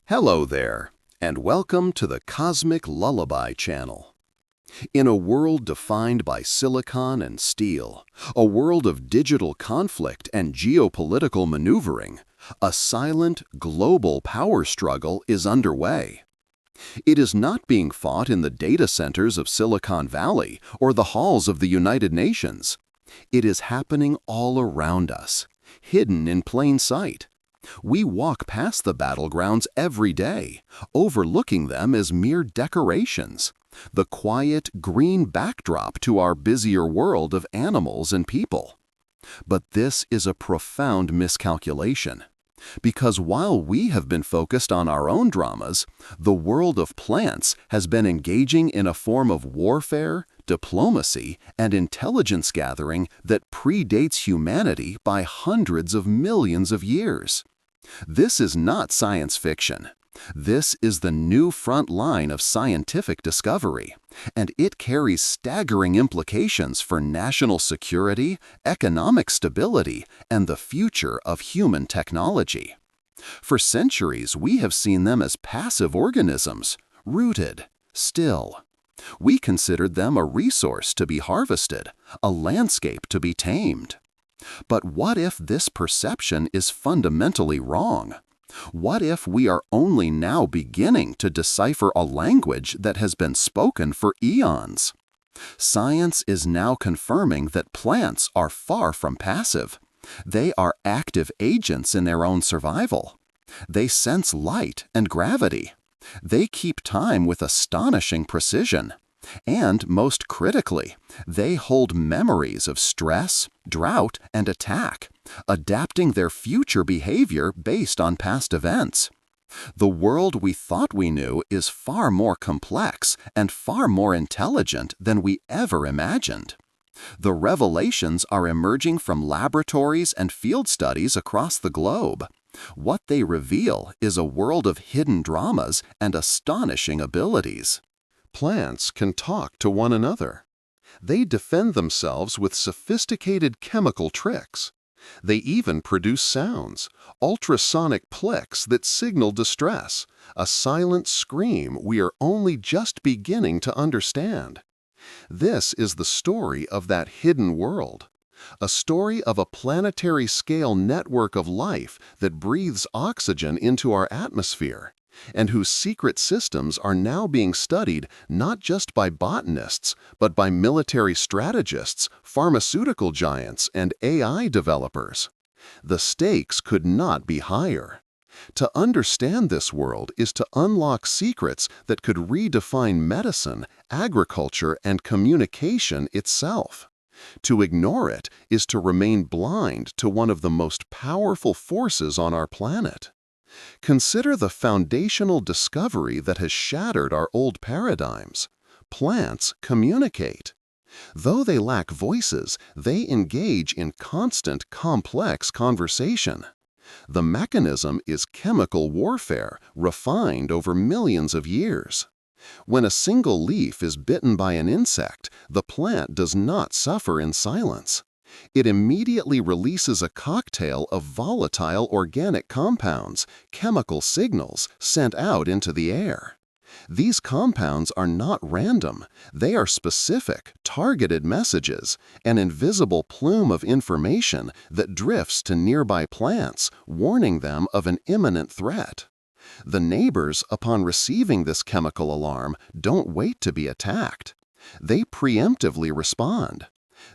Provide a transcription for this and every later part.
Hello there, and welcome to the Cosmic Lullaby channel. In a world defined by silicon and steel, a world of digital conflict and geopolitical maneuvering, a silent, global power struggle is underway. It is not being fought in the data centers of Silicon Valley or the halls of the United Nations. It is happening all around us, hidden in plain sight. We walk past the battlegrounds every day, overlooking them as mere decorations, the quiet, green backdrop to our busier world of animals and people. But this is a profound miscalculation, because while we have been focused on our own dramas, the world of plants has been engaging in a form of warfare, diplomacy, and intelligence gathering that predates humanity by hundreds of millions of years. This is not science fiction. This is the new front line of scientific discovery, and it carries staggering implications for national security, economic stability, and the future of human technology. For centuries, we have seen them as passive organisms, rooted, still. We considered them a resource to be harvested, a landscape to be tamed. But what if this perception is fundamentally wrong? What if we are only now beginning to decipher a language that has been spoken for eons? Science is now confirming that plants are far from passive. They are active agents in their own survival. They sense light and gravity. They keep time with astonishing precision. And, most critically, they hold memories of stress, drought, and attack, adapting their future behavior based on past events. The world we thought we knew is far more complex and far more intelligent than we ever imagined. The revelations are emerging from laboratories and field studies across the globe. What they reveal is a world of hidden dramas and astonishing abilities. Plants can talk to one another. They defend themselves with sophisticated chemical tricks. They even produce sounds, ultrasonic clicks that signal distress, a silent scream we are only just beginning to understand. This is the story of that hidden world, a story of a planetary-scale network of life that breathes oxygen into our atmosphere, and whose secret systems are now being studied not just by botanists, but by military strategists, pharmaceutical giants, and AI developers. The stakes could not be higher. To understand this world is to unlock secrets that could redefine medicine, agriculture, and communication itself. To ignore it is to remain blind to one of the most powerful forces on our planet. Consider the foundational discovery that has shattered our old paradigms. Plants communicate. Though they lack voices, they engage in constant, complex conversation. The mechanism is chemical warfare, refined over millions of years. When a single leaf is bitten by an insect, the plant does not suffer in silence. It immediately releases a cocktail of volatile organic compounds, chemical signals sent out into the air. These compounds are not random. They are specific, targeted messages, an invisible plume of information that drifts to nearby plants, warning them of an imminent threat. The neighbors, upon receiving this chemical alarm, don't wait to be attacked. They preemptively respond.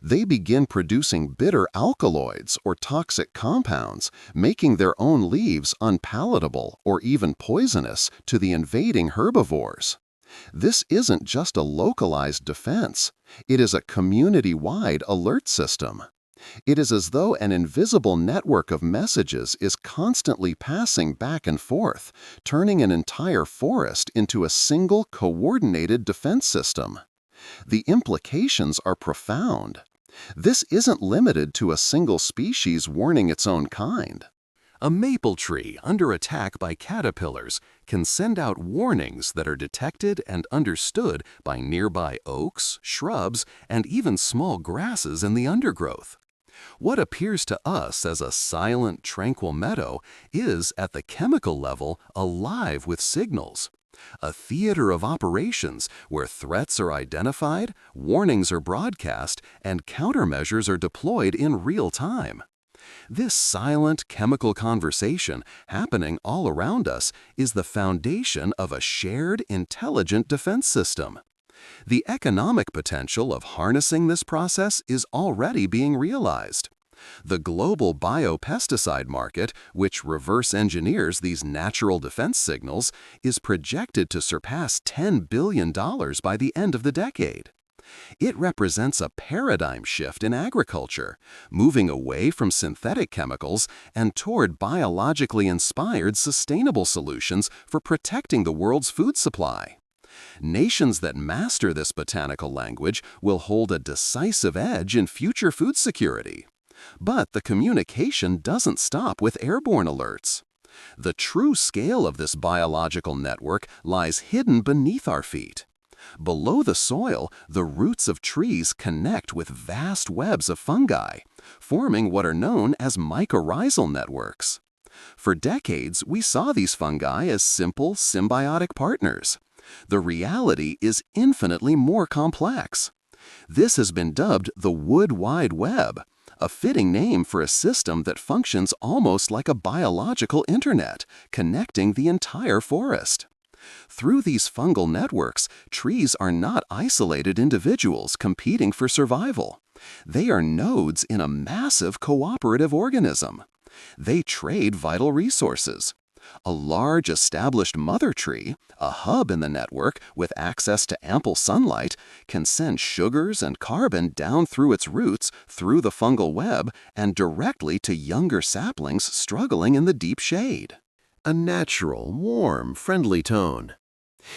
They begin producing bitter alkaloids or toxic compounds, making their own leaves unpalatable or even poisonous to the invading herbivores. This isn't just a localized defense. It is a community-wide alert system. It is as though an invisible network of messages is constantly passing back and forth, turning an entire forest into a single coordinated defense system. The implications are profound. This isn't limited to a single species warning its own kind. A maple tree under attack by caterpillars can send out warnings that are detected and understood by nearby oaks, shrubs, and even small grasses in the undergrowth. What appears to us as a silent, tranquil meadow is, at the chemical level, alive with signals. A theater of operations where threats are identified, warnings are broadcast, and countermeasures are deployed in real time. This silent chemical conversation happening all around us is the foundation of a shared, intelligent defense system. The economic potential of harnessing this process is already being realized. The global biopesticide market, which reverse engineers these natural defense signals, is projected to surpass $10 billion by the end of the decade. It represents a paradigm shift in agriculture, moving away from synthetic chemicals and toward biologically inspired sustainable solutions for protecting the world's food supply. Nations that master this botanical language will hold a decisive edge in future food security. But the communication doesn't stop with airborne alerts. The true scale of this biological network lies hidden beneath our feet. Below the soil, the roots of trees connect with vast webs of fungi, forming what are known as mycorrhizal networks. For decades, we saw these fungi as simple, symbiotic partners. The reality is infinitely more complex. This has been dubbed the Wood Wide Web, a fitting name for a system that functions almost like a biological internet, connecting the entire forest. Through these fungal networks, trees are not isolated individuals competing for survival. They are nodes in a massive cooperative organism. They trade vital resources. A large established mother tree, a hub in the network with access to ample sunlight, can send sugars and carbon down through its roots, through the fungal web, and directly to younger saplings struggling in the deep shade. A natural, warm, friendly tone.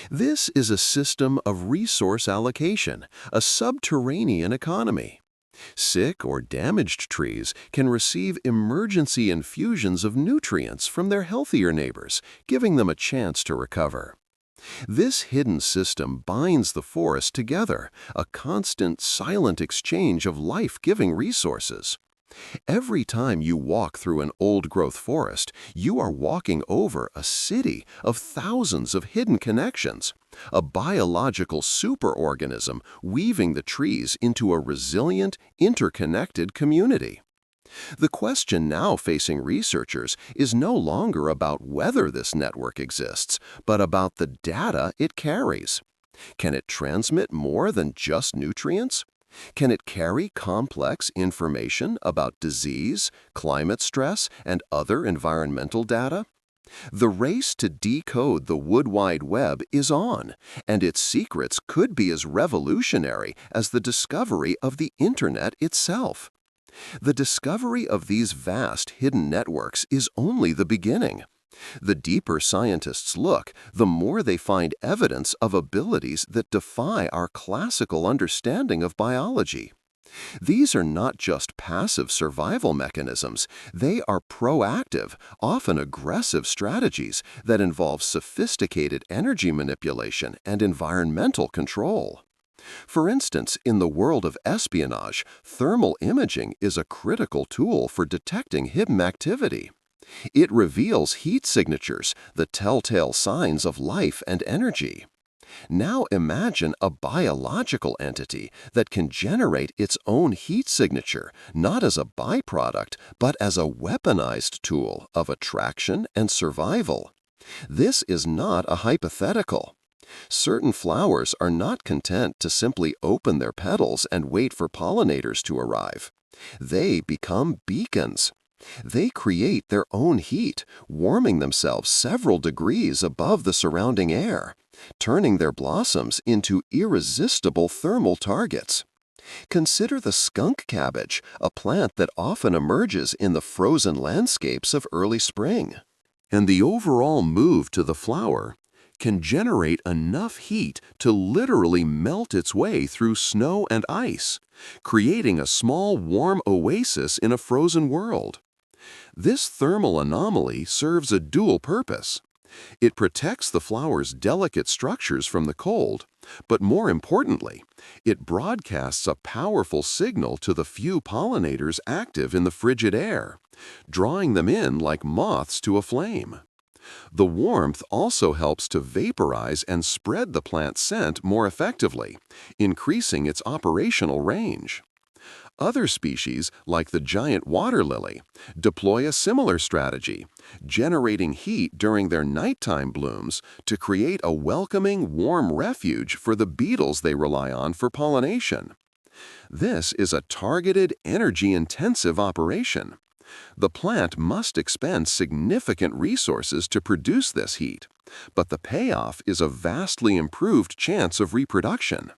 This is a system of resource allocation, a subterranean economy. Sick or damaged trees can receive emergency infusions of nutrients from their healthier neighbors, giving them a chance to recover. This hidden system binds the forest together, a constant, silent exchange of life-giving resources. Every time you walk through an old-growth forest, you are walking over a city of thousands of hidden connections, a biological superorganism weaving the trees into a resilient, interconnected community. The question now facing researchers is no longer about whether this network exists, but about the data it carries. Can it transmit more than just nutrients? Can it carry complex information about disease, climate stress, and other environmental data? The race to decode the Wood Wide Web is on, and its secrets could be as revolutionary as the discovery of the Internet itself. The discovery of these vast hidden networks is only the beginning. The deeper scientists look, the more they find evidence of abilities that defy our classical understanding of biology. These are not just passive survival mechanisms, they are proactive, often aggressive strategies that involve sophisticated energy manipulation and environmental control. For instance, in the world of espionage, thermal imaging is a critical tool for detecting hidden activity. It reveals heat signatures, the telltale signs of life and energy. Now imagine a biological entity that can generate its own heat signature, not as a byproduct, but as a weaponized tool of attraction and survival. This is not a hypothetical. Certain flowers are not content to simply open their petals and wait for pollinators to arrive. They become beacons. They create their own heat, warming themselves several degrees above the surrounding air, turning their blossoms into irresistible thermal targets. Consider the skunk cabbage, a plant that often emerges in the frozen landscapes of early spring. And the overall move to the flower can generate enough heat to literally melt its way through snow and ice, creating a small warm oasis in a frozen world. This thermal anomaly serves a dual purpose. It protects the flower's delicate structures from the cold, but more importantly, it broadcasts a powerful signal to the few pollinators active in the frigid air, drawing them in like moths to a flame. The warmth also helps to vaporize and spread the plant's scent more effectively, increasing its operational range. Other species, like the giant water lily, deploy a similar strategy, generating heat during their nighttime blooms to create a welcoming, warm refuge for the beetles they rely on for pollination. This is a targeted, energy-intensive operation. The plant must expend significant resources to produce this heat, but the payoff is a vastly improved chance of reproduction.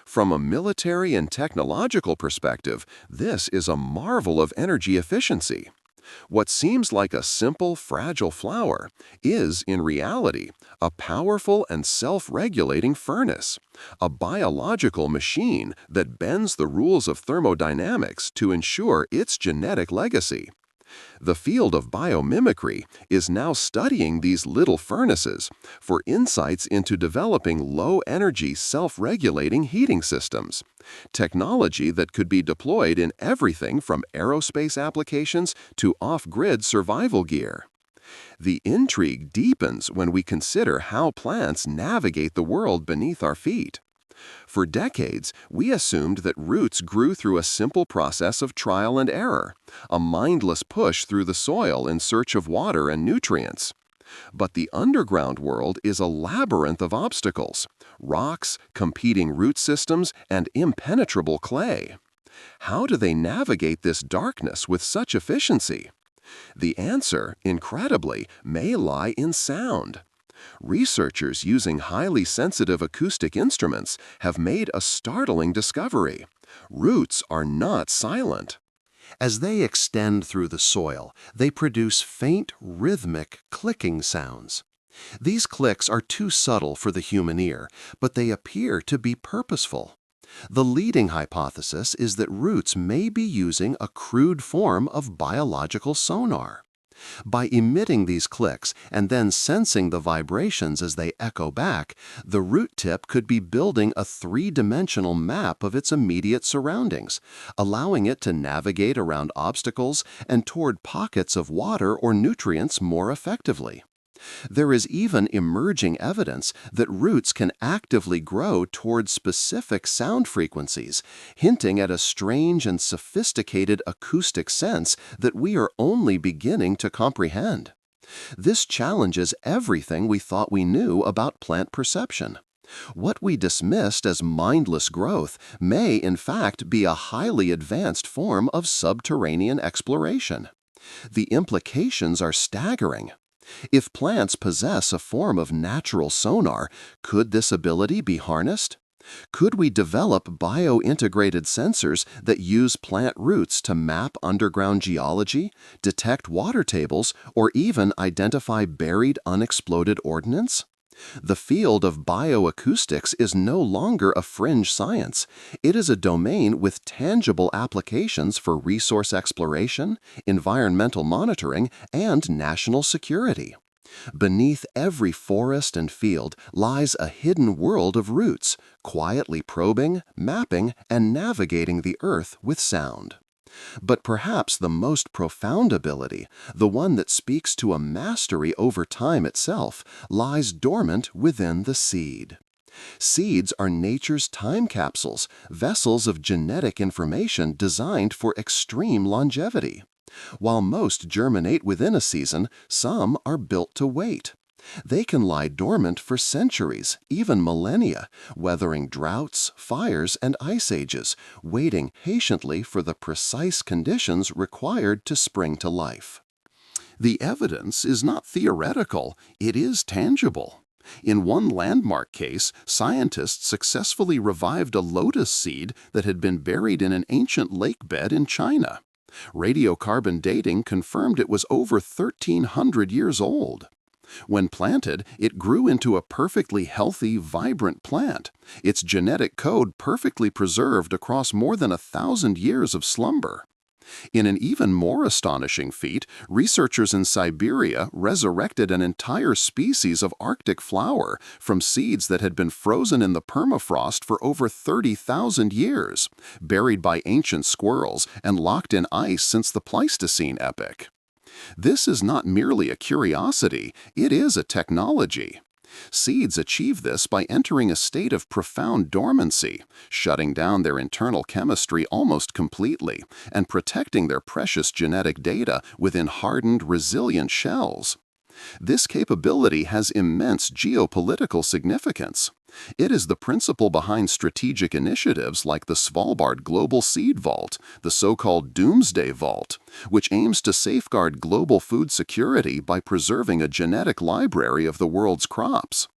From a military and technological perspective, this is a marvel of energy efficiency. What seems like a simple, fragile flower is, in reality, a powerful and self-regulating furnace, a biological machine that bends the rules of thermodynamics to ensure its genetic legacy. The field of biomimicry is now studying these little furnaces for insights into developing low-energy, self-regulating heating systems, technology that could be deployed in everything from aerospace applications to off-grid survival gear. The intrigue deepens when we consider how plants navigate the world beneath our feet. For decades, we assumed that roots grew through a simple process of trial and error, a mindless push through the soil in search of water and nutrients. But the underground world is a labyrinth of obstacles: rocks, competing root systems, and impenetrable clay. How do they navigate this darkness with such efficiency? The answer, incredibly, may lie in sound. Researchers using highly sensitive acoustic instruments have made a startling discovery. Roots are not silent. As they extend through the soil, they produce faint, rhythmic, clicking sounds. These clicks are too subtle for the human ear, but they appear to be purposeful. The leading hypothesis is that roots may be using a crude form of biological sonar. By emitting these clicks and then sensing the vibrations as they echo back, the root tip could be building a three-dimensional map of its immediate surroundings, allowing it to navigate around obstacles and toward pockets of water or nutrients more effectively. There is even emerging evidence that roots can actively grow toward specific sound frequencies, hinting at a strange and sophisticated acoustic sense that we are only beginning to comprehend. This challenges everything we thought we knew about plant perception. What we dismissed as mindless growth may, in fact, be a highly advanced form of subterranean exploration. The implications are staggering. If plants possess a form of natural sonar, could this ability be harnessed? Could we develop bio-integrated sensors that use plant roots to map underground geology, detect water tables, or even identify buried unexploded ordnance? The field of bioacoustics is no longer a fringe science. It is a domain with tangible applications for resource exploration, environmental monitoring, and national security. Beneath every forest and field lies a hidden world of roots, quietly probing, mapping, and navigating the earth with sound. But perhaps the most profound ability, the one that speaks to a mastery over time itself, lies dormant within the seed. Seeds are nature's time capsules, vessels of genetic information designed for extreme longevity. While most germinate within a season, some are built to wait. They can lie dormant for centuries, even millennia, weathering droughts, fires, and ice ages, waiting patiently for the precise conditions required to spring to life. The evidence is not theoretical, it is tangible. In one landmark case, scientists successfully revived a lotus seed that had been buried in an ancient lake bed in China. Radiocarbon dating confirmed it was over 1,300 years old. When planted, it grew into a perfectly healthy, vibrant plant, its genetic code perfectly preserved across more than 1,000 years of slumber. In an even more astonishing feat, researchers in Siberia resurrected an entire species of Arctic flower from seeds that had been frozen in the permafrost for over 30,000 years, buried by ancient squirrels and locked in ice since the Pleistocene epoch. This is not merely a curiosity, it is a technology. Seeds achieve this by entering a state of profound dormancy, shutting down their internal chemistry almost completely, and protecting their precious genetic data within hardened, resilient shells. This capability has immense geopolitical significance. It is the principle behind strategic initiatives like the Svalbard Global Seed Vault, the so-called Doomsday Vault, which aims to safeguard global food security by preserving a genetic library of the world's crops.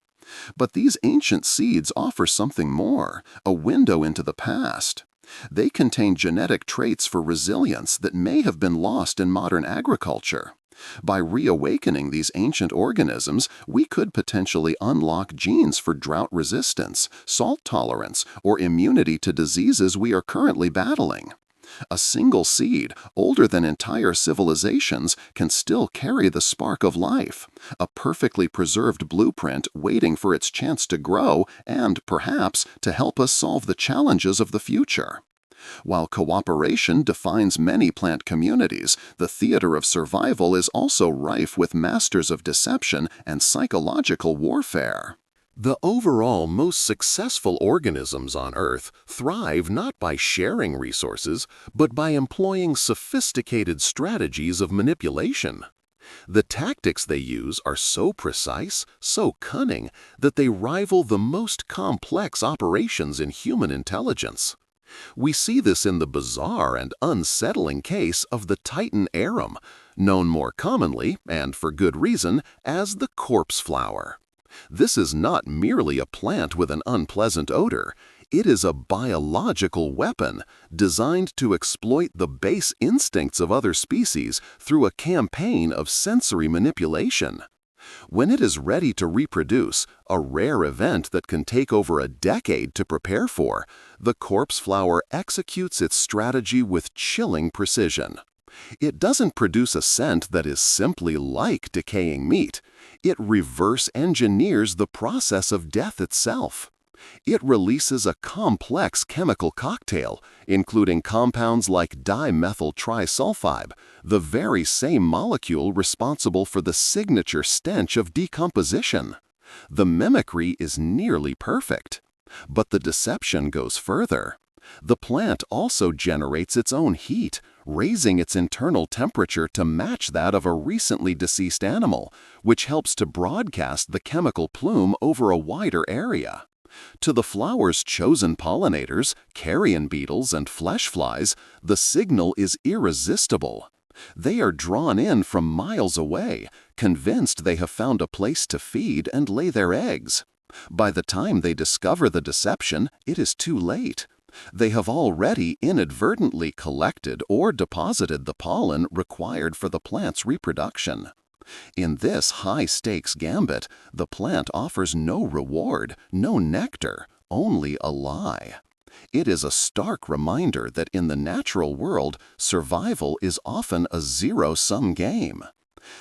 But these ancient seeds offer something more, a window into the past. They contain genetic traits for resilience that may have been lost in modern agriculture. By reawakening these ancient organisms, we could potentially unlock genes for drought resistance, salt tolerance, or immunity to diseases we are currently battling. A single seed, older than entire civilizations, can still carry the spark of life, a perfectly preserved blueprint waiting for its chance to grow and, perhaps, to help us solve the challenges of the future. While cooperation defines many plant communities, the theater of survival is also rife with masters of deception and psychological warfare. The overall most successful organisms on Earth thrive not by sharing resources, but by employing sophisticated strategies of manipulation. The tactics they use are so precise, so cunning, that they rival the most complex operations in human intelligence. We see this in the bizarre and unsettling case of the Titan arum, known more commonly, and for good reason, as the corpse flower. This is not merely a plant with an unpleasant odor. It is a biological weapon designed to exploit the base instincts of other species through a campaign of sensory manipulation. When it is ready to reproduce, a rare event that can take over a decade to prepare for, the corpse flower executes its strategy with chilling precision. It doesn't produce a scent that is simply like decaying meat. It reverse engineers the process of death itself. It releases a complex chemical cocktail, including compounds like dimethyl trisulfide, the very same molecule responsible for the signature stench of decomposition. The mimicry is nearly perfect. But the deception goes further. The plant also generates its own heat, raising its internal temperature to match that of a recently deceased animal, which helps to broadcast the chemical plume over a wider area. To the flower's chosen pollinators, carrion beetles and flesh flies, the signal is irresistible. They are drawn in from miles away, convinced they have found a place to feed and lay their eggs. By the time they discover the deception, it is too late. They have already inadvertently collected or deposited the pollen required for the plant's reproduction. In this high-stakes gambit, the plant offers no reward, no nectar, only a lie. It is a stark reminder that in the natural world, survival is often a zero-sum game.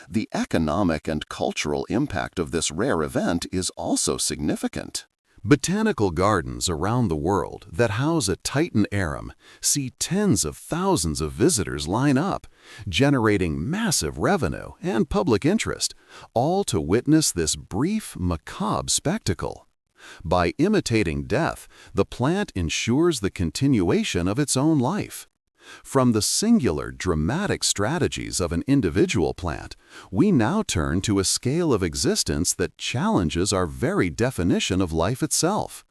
The economic and cultural impact of this rare event is also significant. Botanical gardens around the world that house a Titan arum see tens of thousands of visitors line up, generating massive revenue and public interest, all to witness this brief, macabre spectacle. By imitating death, the plant ensures the continuation of its own life. From the singular, dramatic strategies of an individual plant, we now turn to a scale of existence that challenges our very definition of life itself.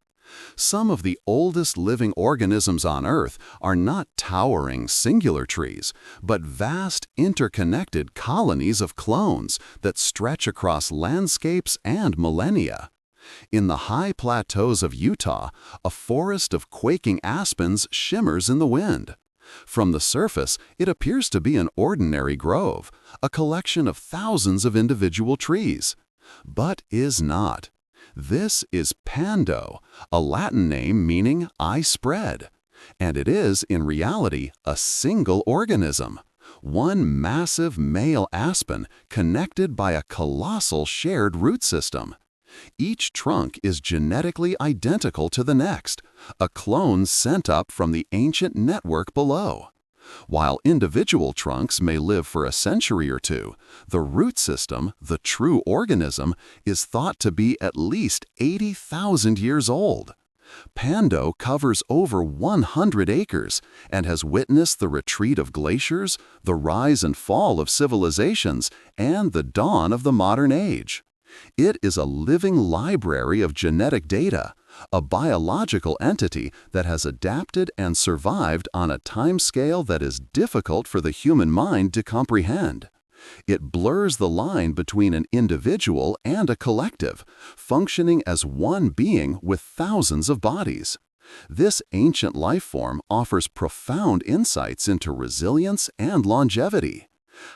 Some of the oldest living organisms on Earth are not towering singular trees, but vast, interconnected colonies of clones that stretch across landscapes and millennia. In the high plateaus of Utah, a forest of quaking aspens shimmers in the wind. From the surface, it appears to be an ordinary grove, a collection of thousands of individual trees. But is not. This is Pando, a Latin name meaning "I spread." And it is, in reality, a single organism. One massive male aspen connected by a colossal shared root system. Each trunk is genetically identical to the next, a clone sent up from the ancient network below. While individual trunks may live for a century or two, the root system, the true organism, is thought to be at least 80,000 years old. Pando covers over 100 acres and has witnessed the retreat of glaciers, the rise and fall of civilizations, and the dawn of the modern age. It is a living library of genetic data, a biological entity that has adapted and survived on a timescale that is difficult for the human mind to comprehend. It blurs the line between an individual and a collective, functioning as one being with thousands of bodies. This ancient life form offers profound insights into resilience and longevity.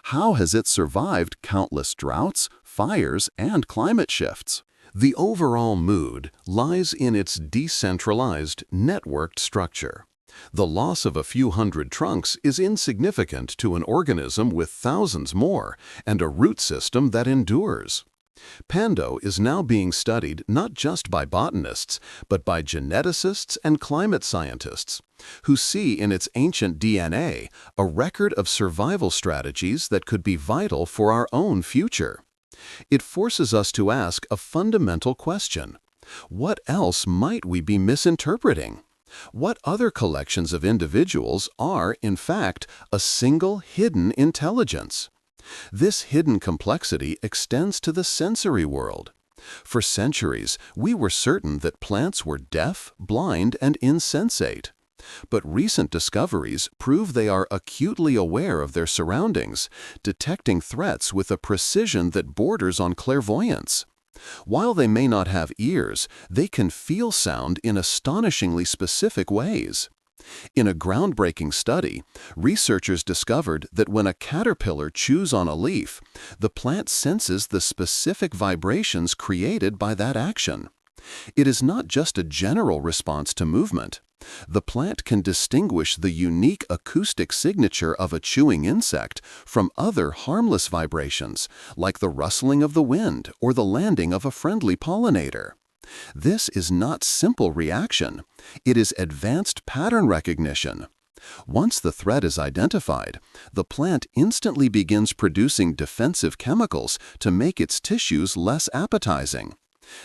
How has it survived countless droughts, fires, and climate shifts? The overall mood lies in its decentralized, networked structure. The loss of a few hundred trunks is insignificant to an organism with thousands more and a root system that endures. Pando is now being studied not just by botanists, but by geneticists and climate scientists, who see in its ancient DNA a record of survival strategies that could be vital for our own future. It forces us to ask a fundamental question. What else might we be misinterpreting? What other collections of individuals are, in fact, a single hidden intelligence? This hidden complexity extends to the sensory world. For centuries, we were certain that plants were deaf, blind, and insensate. But recent discoveries prove they are acutely aware of their surroundings, detecting threats with a precision that borders on clairvoyance. While they may not have ears, they can feel sound in astonishingly specific ways. In a groundbreaking study, researchers discovered that when a caterpillar chews on a leaf, the plant senses the specific vibrations created by that action. It is not just a general response to movement. The plant can distinguish the unique acoustic signature of a chewing insect from other harmless vibrations, like the rustling of the wind or the landing of a friendly pollinator. This is not simple reaction. It is advanced pattern recognition. Once the threat is identified, the plant instantly begins producing defensive chemicals to make its tissues less appetizing.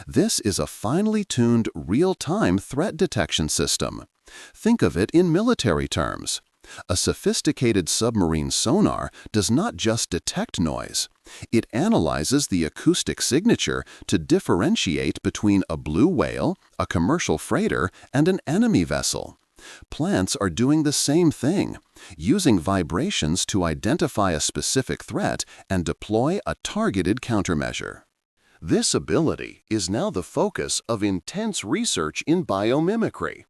This is a finely tuned, real-time threat detection system. Think of it in military terms. A sophisticated submarine sonar does not just detect noise. It analyzes the acoustic signature to differentiate between a blue whale, a commercial freighter, and an enemy vessel. Plants are doing the same thing, using vibrations to identify a specific threat and deploy a targeted countermeasure. This ability is now the focus of intense research in biomimicry.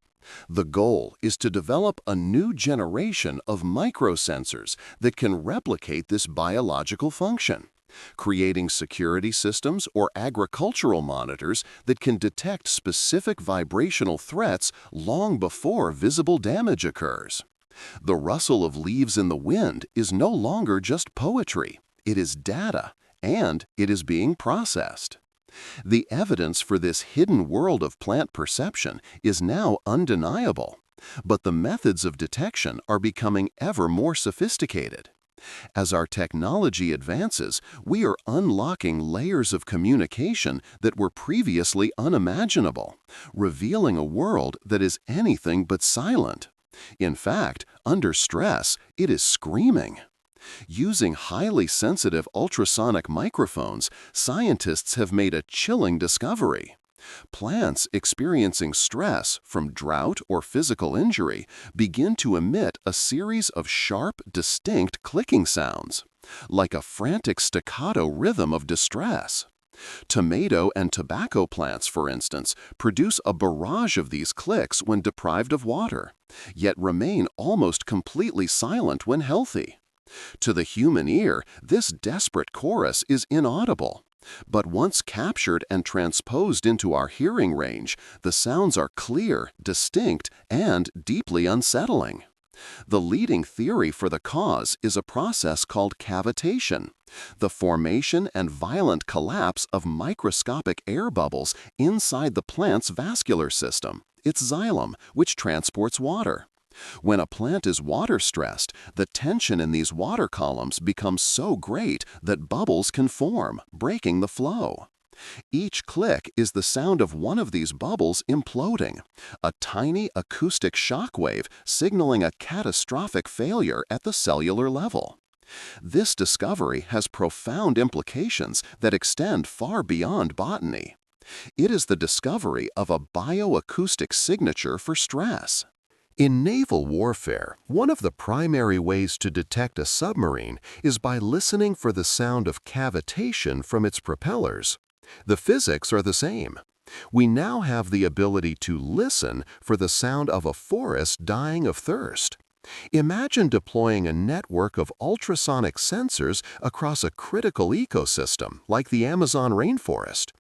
The goal is to develop a new generation of microsensors that can replicate this biological function, creating security systems or agricultural monitors that can detect specific vibrational threats long before visible damage occurs. The rustle of leaves in the wind is no longer just poetry. It is data, and it is being processed. The evidence for this hidden world of plant perception is now undeniable, but the methods of detection are becoming ever more sophisticated. As our technology advances, we are unlocking layers of communication that were previously unimaginable, revealing a world that is anything but silent. In fact, under stress, it is screaming. Using highly sensitive ultrasonic microphones, scientists have made a chilling discovery. Plants experiencing stress from drought or physical injury begin to emit a series of sharp, distinct clicking sounds, like a frantic staccato rhythm of distress. Tomato and tobacco plants, for instance, produce a barrage of these clicks when deprived of water, yet remain almost completely silent when healthy. To the human ear, this desperate chorus is inaudible, But once captured and transposed into our hearing range, the sounds are clear, distinct, and deeply unsettling. The leading theory for the cause is a process called cavitation, the formation and violent collapse of microscopic air bubbles inside the plant's vascular system, its xylem, which transports water. When a plant is water-stressed, the tension in these water columns becomes so great that bubbles can form, breaking the flow. Each click is the sound of one of these bubbles imploding, a tiny acoustic shock wave signaling a catastrophic failure at the cellular level. This discovery has profound implications that extend far beyond botany. It is the discovery of a bioacoustic signature for stress. In naval warfare, one of the primary ways to detect a submarine is by listening for the sound of cavitation from its propellers. The physics are the same. We now have the ability to listen for the sound of a forest dying of thirst. Imagine deploying a network of ultrasonic sensors across a critical ecosystem like the Amazon rainforest.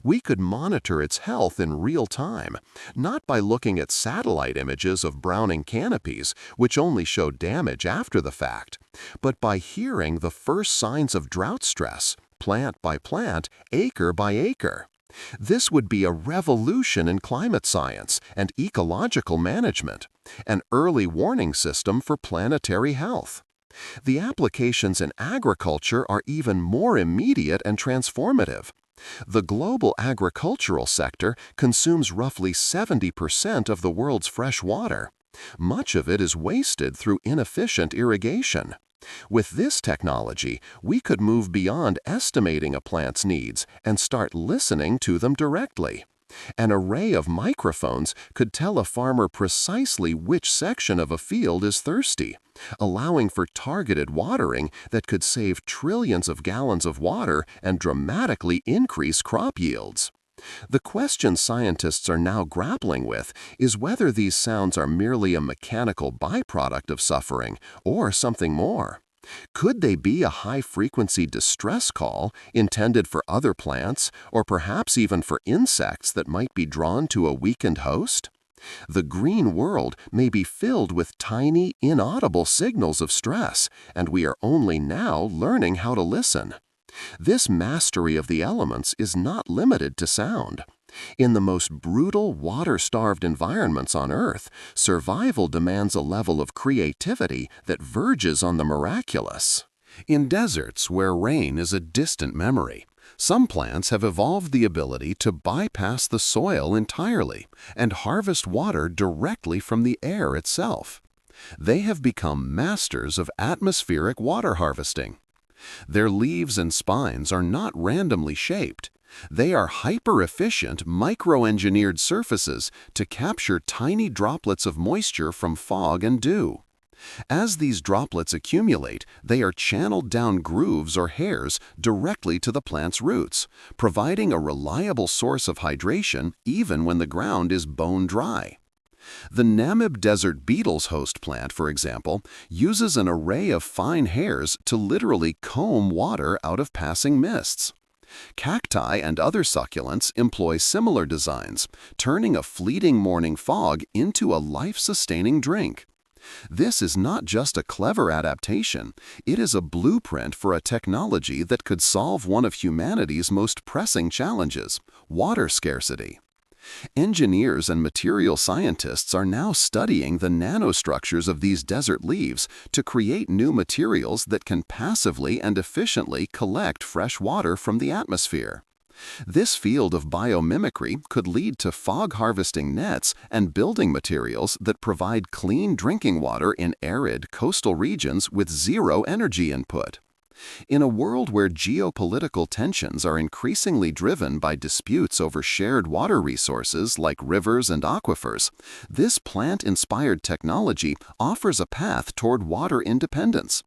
We could monitor its health in real time, not by looking at satellite images of browning canopies, which only show damage after the fact, but by hearing the first signs of drought stress, plant by plant, acre by acre. This would be a revolution in climate science and ecological management, an early warning system for planetary health. The applications in agriculture are even more immediate and transformative. The global agricultural sector consumes roughly 70% of the world's fresh water. Much of it is wasted through inefficient irrigation. With this technology, we could move beyond estimating a plant's needs and start listening to them directly. An array of microphones could tell a farmer precisely which section of a field is thirsty, allowing for targeted watering that could save trillions of gallons of water and dramatically increase crop yields. The question scientists are now grappling with is whether these sounds are merely a mechanical byproduct of suffering or something more. Could they be a high-frequency distress call intended for other plants or perhaps even for insects that might be drawn to a weakened host? The green world may be filled with tiny, inaudible signals of stress, and we are only now learning how to listen. This mastery of the elements is not limited to sound. In the most brutal, water-starved environments on Earth, survival demands a level of creativity that verges on the miraculous. In deserts where rain is a distant memory, some plants have evolved the ability to bypass the soil entirely and harvest water directly from the air itself. They have become masters of atmospheric water harvesting. Their leaves and spines are not randomly shaped. They are hyper-efficient, micro-engineered surfaces to capture tiny droplets of moisture from fog and dew. As these droplets accumulate, they are channeled down grooves or hairs directly to the plant's roots, providing a reliable source of hydration even when the ground is bone dry. The Namib Desert beetle's host plant, for example, uses an array of fine hairs to literally comb water out of passing mists. Cacti and other succulents employ similar designs, turning a fleeting morning fog into a life-sustaining drink. This is not just a clever adaptation, it is a blueprint for a technology that could solve one of humanity's most pressing challenges: water scarcity. Engineers and material scientists are now studying the nanostructures of these desert leaves to create new materials that can passively and efficiently collect fresh water from the atmosphere. This field of biomimicry could lead to fog-harvesting nets and building materials that provide clean drinking water in arid, coastal regions with zero energy input. In a world where geopolitical tensions are increasingly driven by disputes over shared water resources like rivers and aquifers, this plant-inspired technology offers a path toward water independence.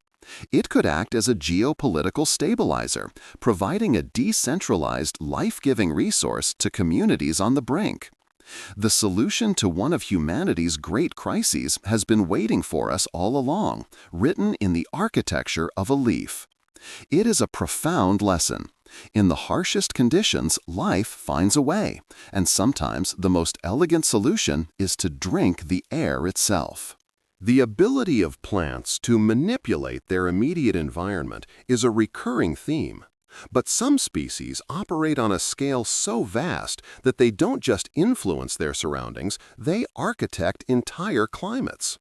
It could act as a geopolitical stabilizer, providing a decentralized, life-giving resource to communities on the brink. The solution to one of humanity's great crises has been waiting for us all along, written in the architecture of a leaf. It is a profound lesson. In the harshest conditions, life finds a way, and sometimes the most elegant solution is to drink the air itself. The ability of plants to manipulate their immediate environment is a recurring theme. But some species operate on a scale so vast that they don't just influence their surroundings, they architect entire climates.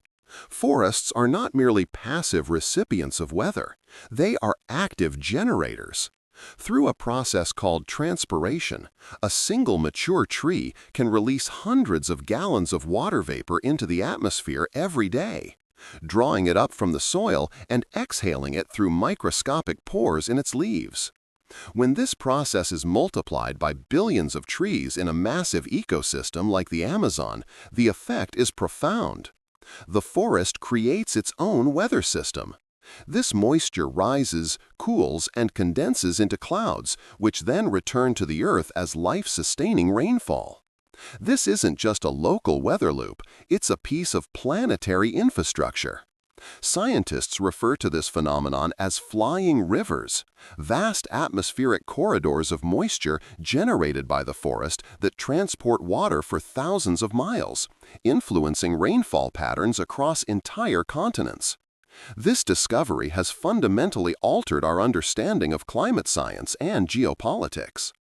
Forests are not merely passive recipients of weather, they are active generators. Through a process called transpiration, a single mature tree can release hundreds of gallons of water vapor into the atmosphere every day, drawing it up from the soil and exhaling it through microscopic pores in its leaves. When this process is multiplied by billions of trees in a massive ecosystem like the Amazon, the effect is profound. The forest creates its own weather system. This moisture rises, cools, and condenses into clouds, which then return to the earth as life-sustaining rainfall. This isn't just a local weather loop, it's a piece of planetary infrastructure. Scientists refer to this phenomenon as flying rivers, vast atmospheric corridors of moisture generated by the forest that transport water for thousands of miles, influencing rainfall patterns across entire continents. This discovery has fundamentally altered our understanding of climate science and geopolitics.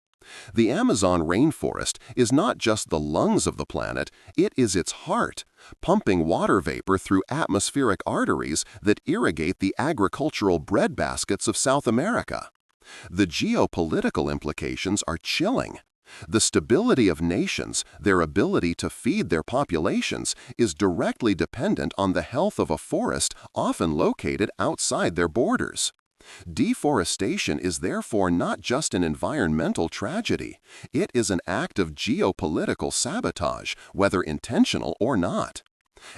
The Amazon rainforest is not just the lungs of the planet, it is its heart, pumping water vapor through atmospheric arteries that irrigate the agricultural breadbaskets of South America. The geopolitical implications are chilling. The stability of nations, their ability to feed their populations, is directly dependent on the health of a forest often located outside their borders. Deforestation is therefore not just an environmental tragedy, it is an act of geopolitical sabotage, whether intentional or not.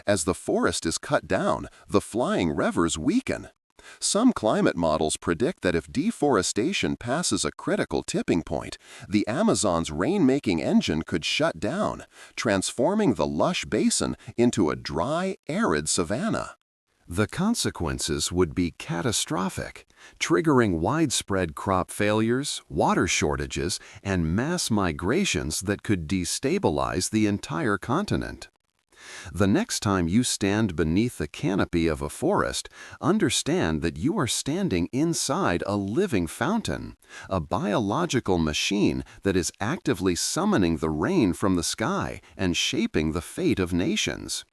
As the forest is cut down, the flying rivers weaken. Some climate models predict that if deforestation passes a critical tipping point, the Amazon's rain-making engine could shut down, transforming the lush basin into a dry, arid savanna. The consequences would be catastrophic, triggering widespread crop failures, water shortages, and mass migrations that could destabilize the entire continent. The next time you stand beneath the canopy of a forest, understand that you are standing inside a living fountain, a biological machine that is actively summoning the rain from the sky and shaping the fate of nations.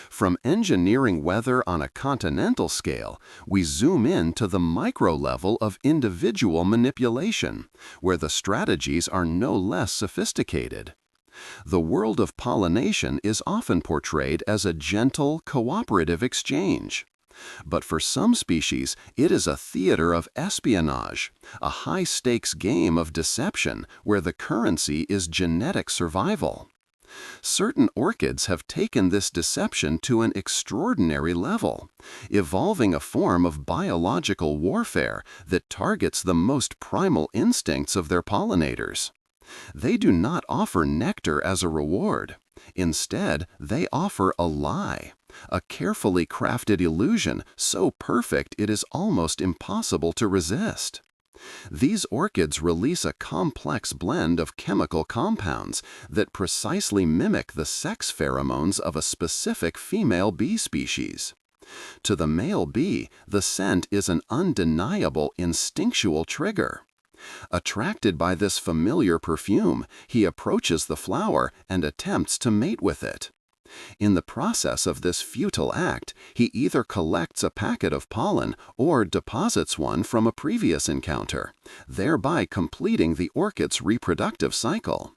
From engineering weather on a continental scale, we zoom in to the micro level of individual manipulation, where the strategies are no less sophisticated. The world of pollination is often portrayed as a gentle, cooperative exchange. But for some species, it is a theater of espionage, a high-stakes game of deception where the currency is genetic survival. Certain orchids have taken this deception to an extraordinary level, evolving a form of biological warfare that targets the most primal instincts of their pollinators. They do not offer nectar as a reward. Instead, they offer a lie, a carefully crafted illusion so perfect it is almost impossible to resist. These orchids release a complex blend of chemical compounds that precisely mimic the sex pheromones of a specific female bee species. To the male bee, the scent is an undeniable instinctual trigger. Attracted by this familiar perfume, he approaches the flower and attempts to mate with it. In the process of this futile act, he either collects a packet of pollen or deposits one from a previous encounter, thereby completing the orchid's reproductive cycle.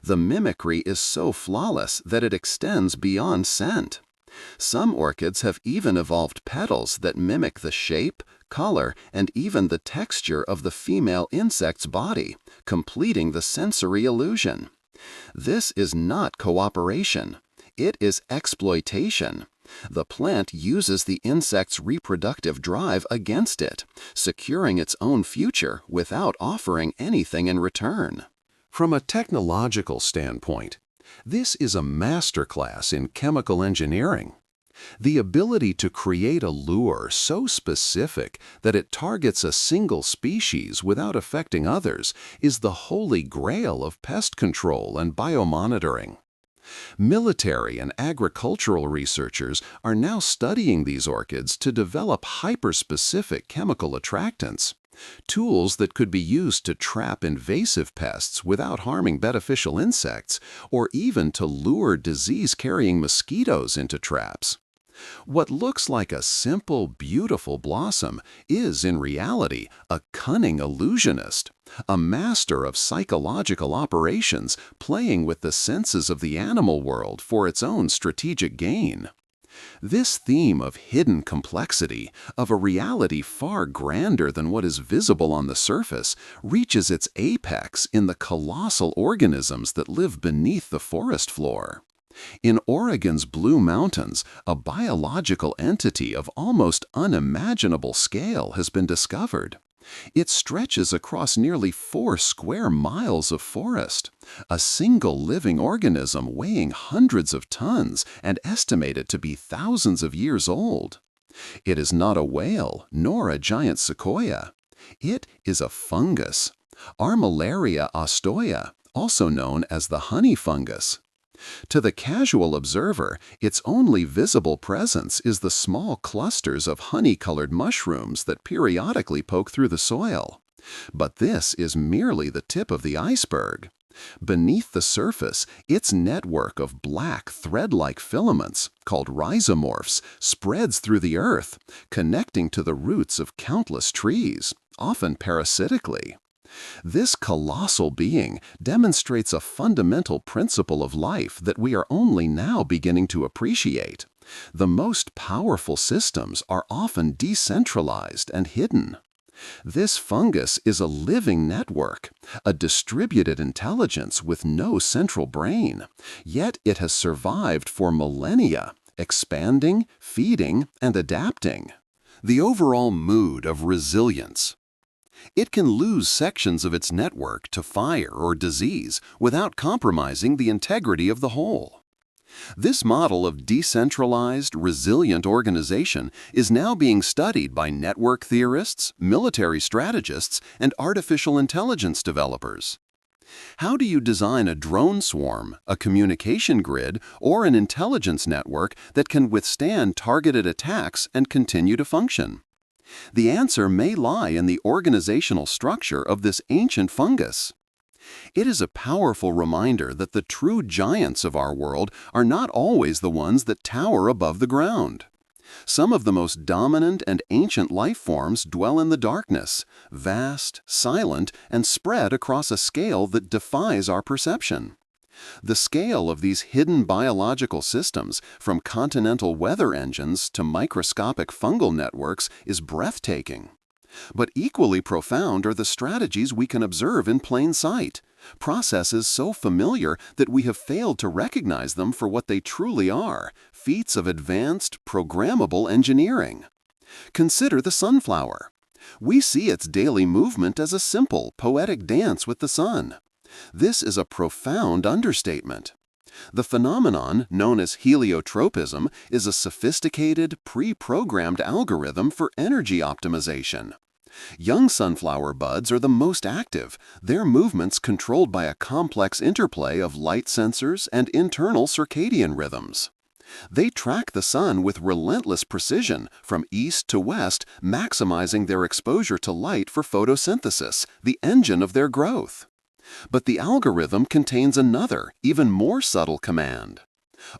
The mimicry is so flawless that it extends beyond scent. Some orchids have even evolved petals that mimic the shape, color, and even the texture of the female insect's body, completing the sensory illusion. This is not cooperation. It is exploitation. The plant uses the insect's reproductive drive against it, securing its own future without offering anything in return. From a technological standpoint, this is a masterclass in chemical engineering. The ability to create a lure so specific that it targets a single species without affecting others is the holy grail of pest control and biomonitoring. Military and agricultural researchers are now studying these orchids to develop hyper-specific chemical attractants, tools that could be used to trap invasive pests without harming beneficial insects, or even to lure disease-carrying mosquitoes into traps. What looks like a simple, beautiful blossom is, in reality, a cunning illusionist, a master of psychological operations playing with the senses of the animal world for its own strategic gain. This theme of hidden complexity, of a reality far grander than what is visible on the surface, reaches its apex in the colossal organisms that live beneath the forest floor. In Oregon's Blue Mountains, a biological entity of almost unimaginable scale has been discovered. It stretches across nearly 4 square miles of forest, a single living organism weighing hundreds of tons and estimated to be thousands of years old. It is not a whale nor a giant sequoia. It is a fungus, Armillaria ostoya, also known as the honey fungus. To the casual observer, its only visible presence is the small clusters of honey-colored mushrooms that periodically poke through the soil. But this is merely the tip of the iceberg. Beneath the surface, its network of black thread-like filaments, called rhizomorphs, spreads through the earth, connecting to the roots of countless trees, often parasitically. This colossal being demonstrates a fundamental principle of life that we are only now beginning to appreciate. The most powerful systems are often decentralized and hidden. This fungus is a living network, a distributed intelligence with no central brain, yet it has survived for millennia, expanding, feeding, and adapting. The overall mood of resilience. It can lose sections of its network to fire or disease without compromising the integrity of the whole. This model of decentralized, resilient organization is now being studied by network theorists, military strategists, and artificial intelligence developers. How do you design a drone swarm, a communication grid, or an intelligence network that can withstand targeted attacks and continue to function? The answer may lie in the organizational structure of this ancient fungus. It is a powerful reminder that the true giants of our world are not always the ones that tower above the ground. Some of the most dominant and ancient life forms dwell in the darkness, vast, silent, and spread across a scale that defies our perception. The scale of these hidden biological systems, from continental weather engines to microscopic fungal networks, is breathtaking. But equally profound are the strategies we can observe in plain sight, processes so familiar that we have failed to recognize them for what they truly are, feats of advanced, programmable engineering. Consider the sunflower. We see its daily movement as a simple, poetic dance with the sun. This is a profound understatement. The phenomenon, known as heliotropism, is a sophisticated, pre-programmed algorithm for energy optimization. Young sunflower buds are the most active, their movements controlled by a complex interplay of light sensors and internal circadian rhythms. They track the sun with relentless precision from east to west, maximizing their exposure to light for photosynthesis, the engine of their growth. But the algorithm contains another, even more subtle command.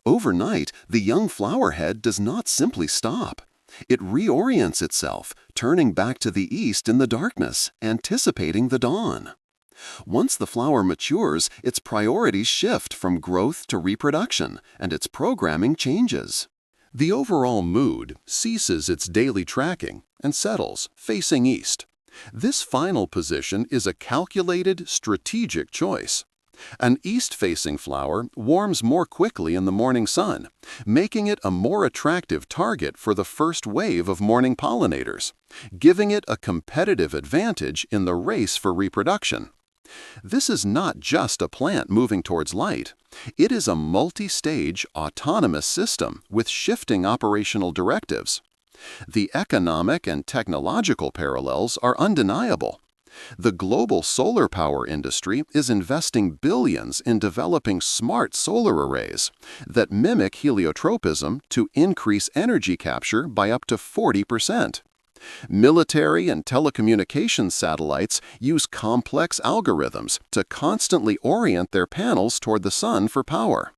Overnight, the young flower head does not simply stop. It reorients itself, turning back to the east in the darkness, anticipating the dawn. Once the flower matures, its priorities shift from growth to reproduction, and its programming changes. The overall mood ceases its daily tracking and settles, facing east. This final position is a calculated, strategic choice. An east-facing flower warms more quickly in the morning sun, making it a more attractive target for the first wave of morning pollinators, giving it a competitive advantage in the race for reproduction. This is not just a plant moving towards light. It is a multi-stage, autonomous system with shifting operational directives. The economic and technological parallels are undeniable. The global solar power industry is investing billions in developing smart solar arrays that mimic heliotropism to increase energy capture by up to 40%. Military and telecommunications satellites use complex algorithms to constantly orient their panels toward the sun for power.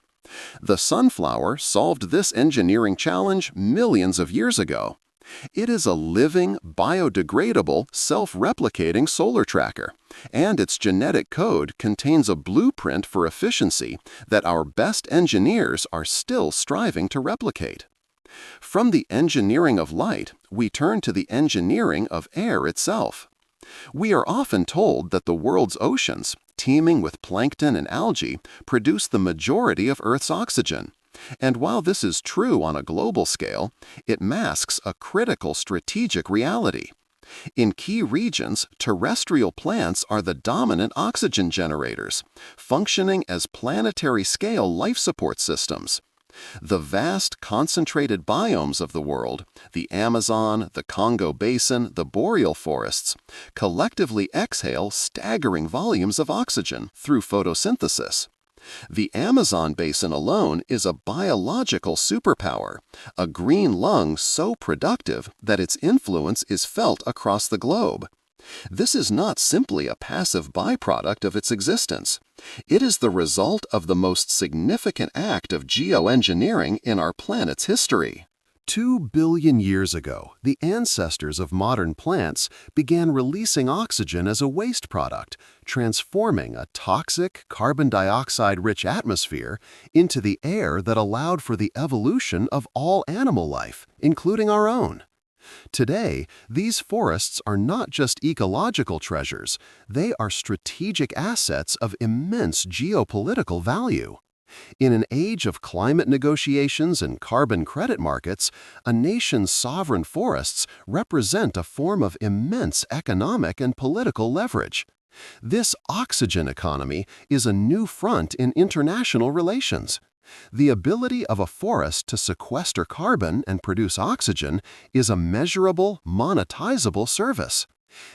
The sunflower solved this engineering challenge millions of years ago. It is a living, biodegradable, self-replicating solar tracker, and its genetic code contains a blueprint for efficiency that our best engineers are still striving to replicate. From the engineering of light, we turn to the engineering of air itself. We are often told that the world's oceans, teeming with plankton and algae, produce the majority of Earth's oxygen. And while this is true on a global scale, it masks a critical strategic reality. In key regions, terrestrial plants are the dominant oxygen generators, functioning as planetary-scale life support systems. The vast, concentrated biomes of the world, the Amazon, the Congo Basin, the boreal forests, collectively exhale staggering volumes of oxygen through photosynthesis. The Amazon basin alone is a biological superpower, a green lung so productive that its influence is felt across the globe. This is not simply a passive byproduct of its existence. It is the result of the most significant act of geoengineering in our planet's history. 2 billion years ago, the ancestors of modern plants began releasing oxygen as a waste product, transforming a toxic, carbon dioxide-rich atmosphere into the air that allowed for the evolution of all animal life, including our own. Today, these forests are not just ecological treasures, they are strategic assets of immense geopolitical value. In an age of climate negotiations and carbon credit markets, a nation's sovereign forests represent a form of immense economic and political leverage. This oxygen economy is a new front in international relations. The ability of a forest to sequester carbon and produce oxygen is a measurable, monetizable service.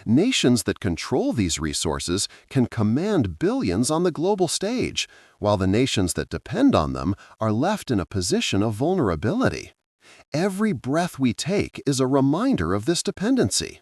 Nations that control these resources can command billions on the global stage, while the nations that depend on them are left in a position of vulnerability. Every breath we take is a reminder of this dependency.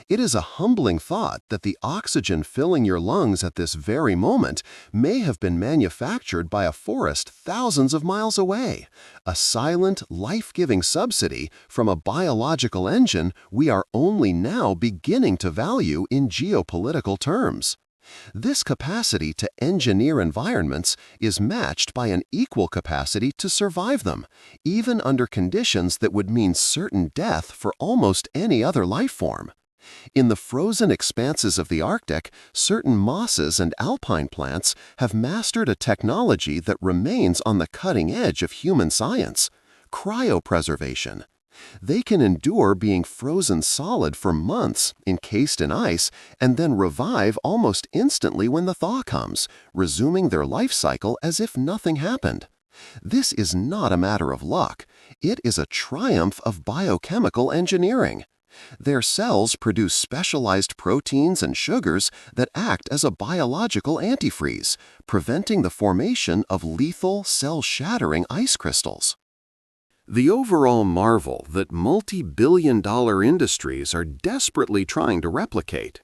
It is a humbling thought that the oxygen filling your lungs at this very moment may have been manufactured by a forest thousands of miles away, a silent, life-giving subsidy from a biological engine we are only now beginning to value in geopolitical terms. This capacity to engineer environments is matched by an equal capacity to survive them, even under conditions that would mean certain death for almost any other life form. In the frozen expanses of the Arctic, certain mosses and alpine plants have mastered a technology that remains on the cutting edge of human science: cryopreservation. They can endure being frozen solid for months, encased in ice, and then revive almost instantly when the thaw comes, resuming their life cycle as if nothing happened. This is not a matter of luck. It is a triumph of biochemical engineering. Their cells produce specialized proteins and sugars that act as a biological antifreeze, preventing the formation of lethal, cell-shattering ice crystals. The overall marvel that multi-billion-dollar industries are desperately trying to replicate.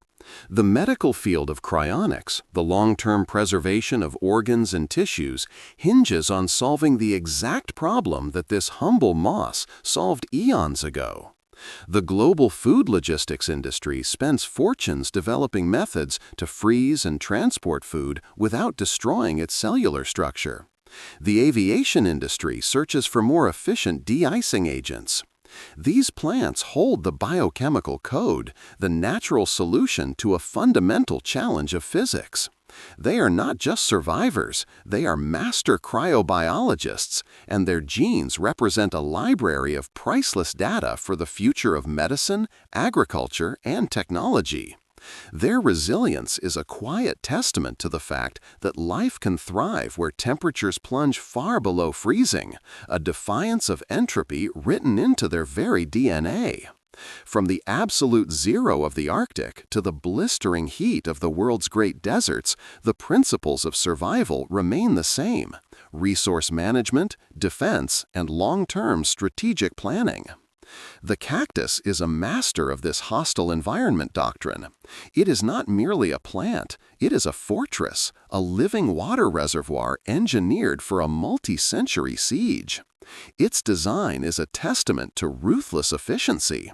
The medical field of cryonics, the long-term preservation of organs and tissues, hinges on solving the exact problem that this humble moss solved eons ago. The global food logistics industry spends fortunes developing methods to freeze and transport food without destroying its cellular structure. The aviation industry searches for more efficient de-icing agents. These plants hold the biochemical code, the natural solution to a fundamental challenge of physics. They are not just survivors, they are master cryobiologists, and their genes represent a library of priceless data for the future of medicine, agriculture, and technology. Their resilience is a quiet testament to the fact that life can thrive where temperatures plunge far below freezing, a defiance of entropy written into their very DNA. From the absolute zero of the Arctic to the blistering heat of the world's great deserts, the principles of survival remain the same: resource management, defense, and long-term strategic planning. The cactus is a master of this hostile environment doctrine. It is not merely a plant, it is a fortress, a living water reservoir engineered for a multi-century siege. Its design is a testament to ruthless efficiency.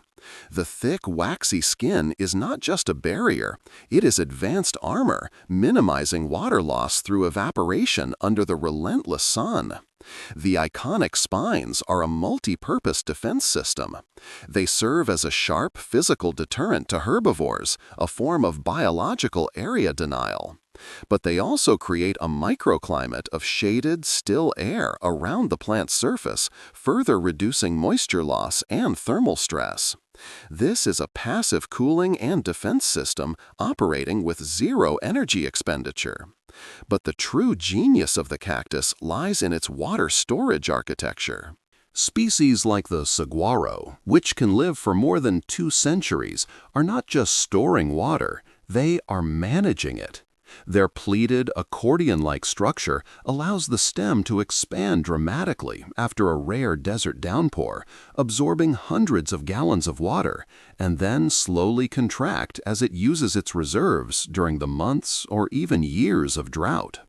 The thick, waxy skin is not just a barrier, it is advanced armor, minimizing water loss through evaporation under the relentless sun. The iconic spines are a multi-purpose defense system. They serve as a sharp physical deterrent to herbivores, a form of biological area denial. But they also create a microclimate of shaded, still air around the plant's surface, further reducing moisture loss and thermal stress. This is a passive cooling and defense system operating with zero energy expenditure. But the true genius of the cactus lies in its water storage architecture. Species like the saguaro, which can live for more than 2 centuries, are not just storing water, they are managing it. Their pleated, accordion-like structure allows the stem to expand dramatically after a rare desert downpour, absorbing hundreds of gallons of water, and then slowly contract as it uses its reserves during the months or even years of drought.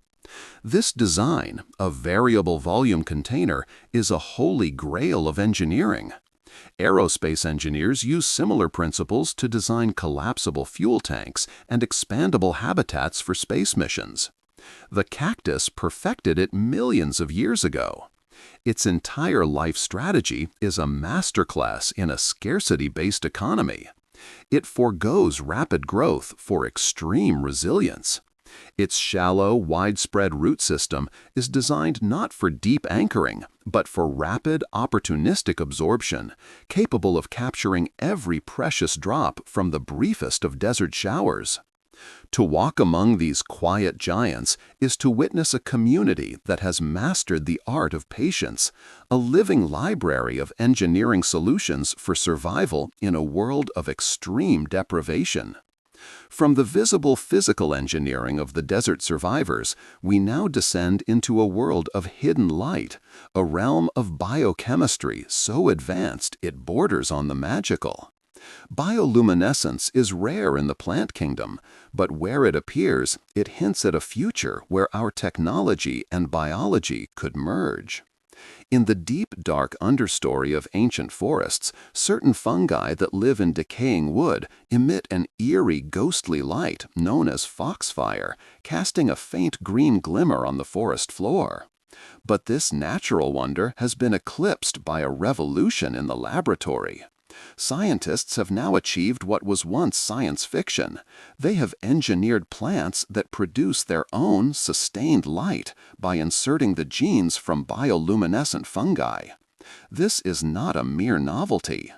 This design, a variable volume container, is a holy grail of engineering. Aerospace engineers use similar principles to design collapsible fuel tanks and expandable habitats for space missions. The cactus perfected it millions of years ago. Its entire life strategy is a masterclass in a scarcity-based economy. It forgoes rapid growth for extreme resilience. Its shallow, widespread root system is designed not for deep anchoring, but for rapid, opportunistic absorption, capable of capturing every precious drop from the briefest of desert showers. To walk among these quiet giants is to witness a community that has mastered the art of patience, a living library of engineering solutions for survival in a world of extreme deprivation. From the visible physical engineering of the desert survivors, we now descend into a world of hidden light, a realm of biochemistry so advanced it borders on the magical. Bioluminescence is rare in the plant kingdom, but where it appears, it hints at a future where our technology and biology could merge. In the deep, dark understory of ancient forests, certain fungi that live in decaying wood emit an eerie, ghostly light known as foxfire, casting a faint green glimmer on the forest floor. But this natural wonder has been eclipsed by a revolution in the laboratory. Scientists have now achieved what was once science fiction. They have engineered plants that produce their own sustained light by inserting the genes from bioluminescent fungi. This is not a mere novelty.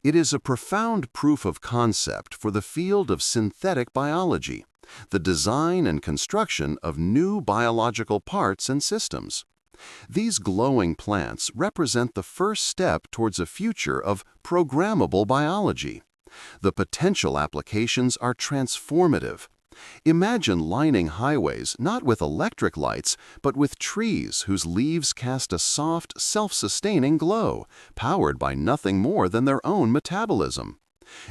It is a profound proof of concept for the field of synthetic biology, the design and construction of new biological parts and systems. These glowing plants represent the first step towards a future of programmable biology. The potential applications are transformative. Imagine lining highways not with electric lights, but with trees whose leaves cast a soft, self-sustaining glow, powered by nothing more than their own metabolism.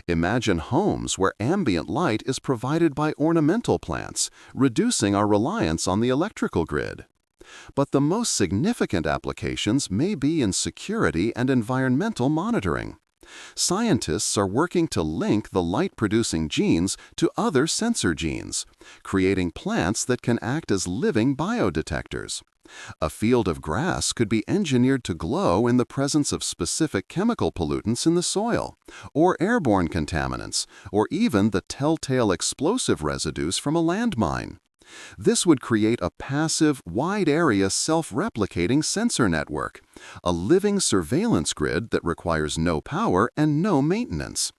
Imagine homes where ambient light is provided by ornamental plants, reducing our reliance on the electrical grid. But the most significant applications may be in security and environmental monitoring. Scientists are working to link the light-producing genes to other sensor genes, creating plants that can act as living biodetectors. A field of grass could be engineered to glow in the presence of specific chemical pollutants in the soil, or airborne contaminants, or even the telltale explosive residues from a landmine. This would create a passive, wide-area self-replicating sensor network, a living surveillance grid that requires no power and no maintenance.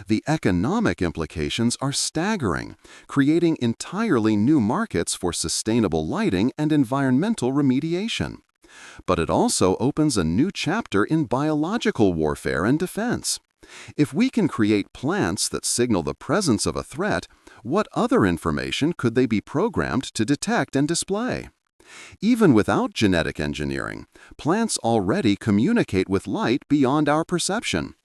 The economic implications are staggering, creating entirely new markets for sustainable lighting and environmental remediation. But it also opens a new chapter in biological warfare and defense. If we can create plants that signal the presence of a threat, what other information could they be programmed to detect and display? Even without genetic engineering, plants already communicate with light beyond our perception.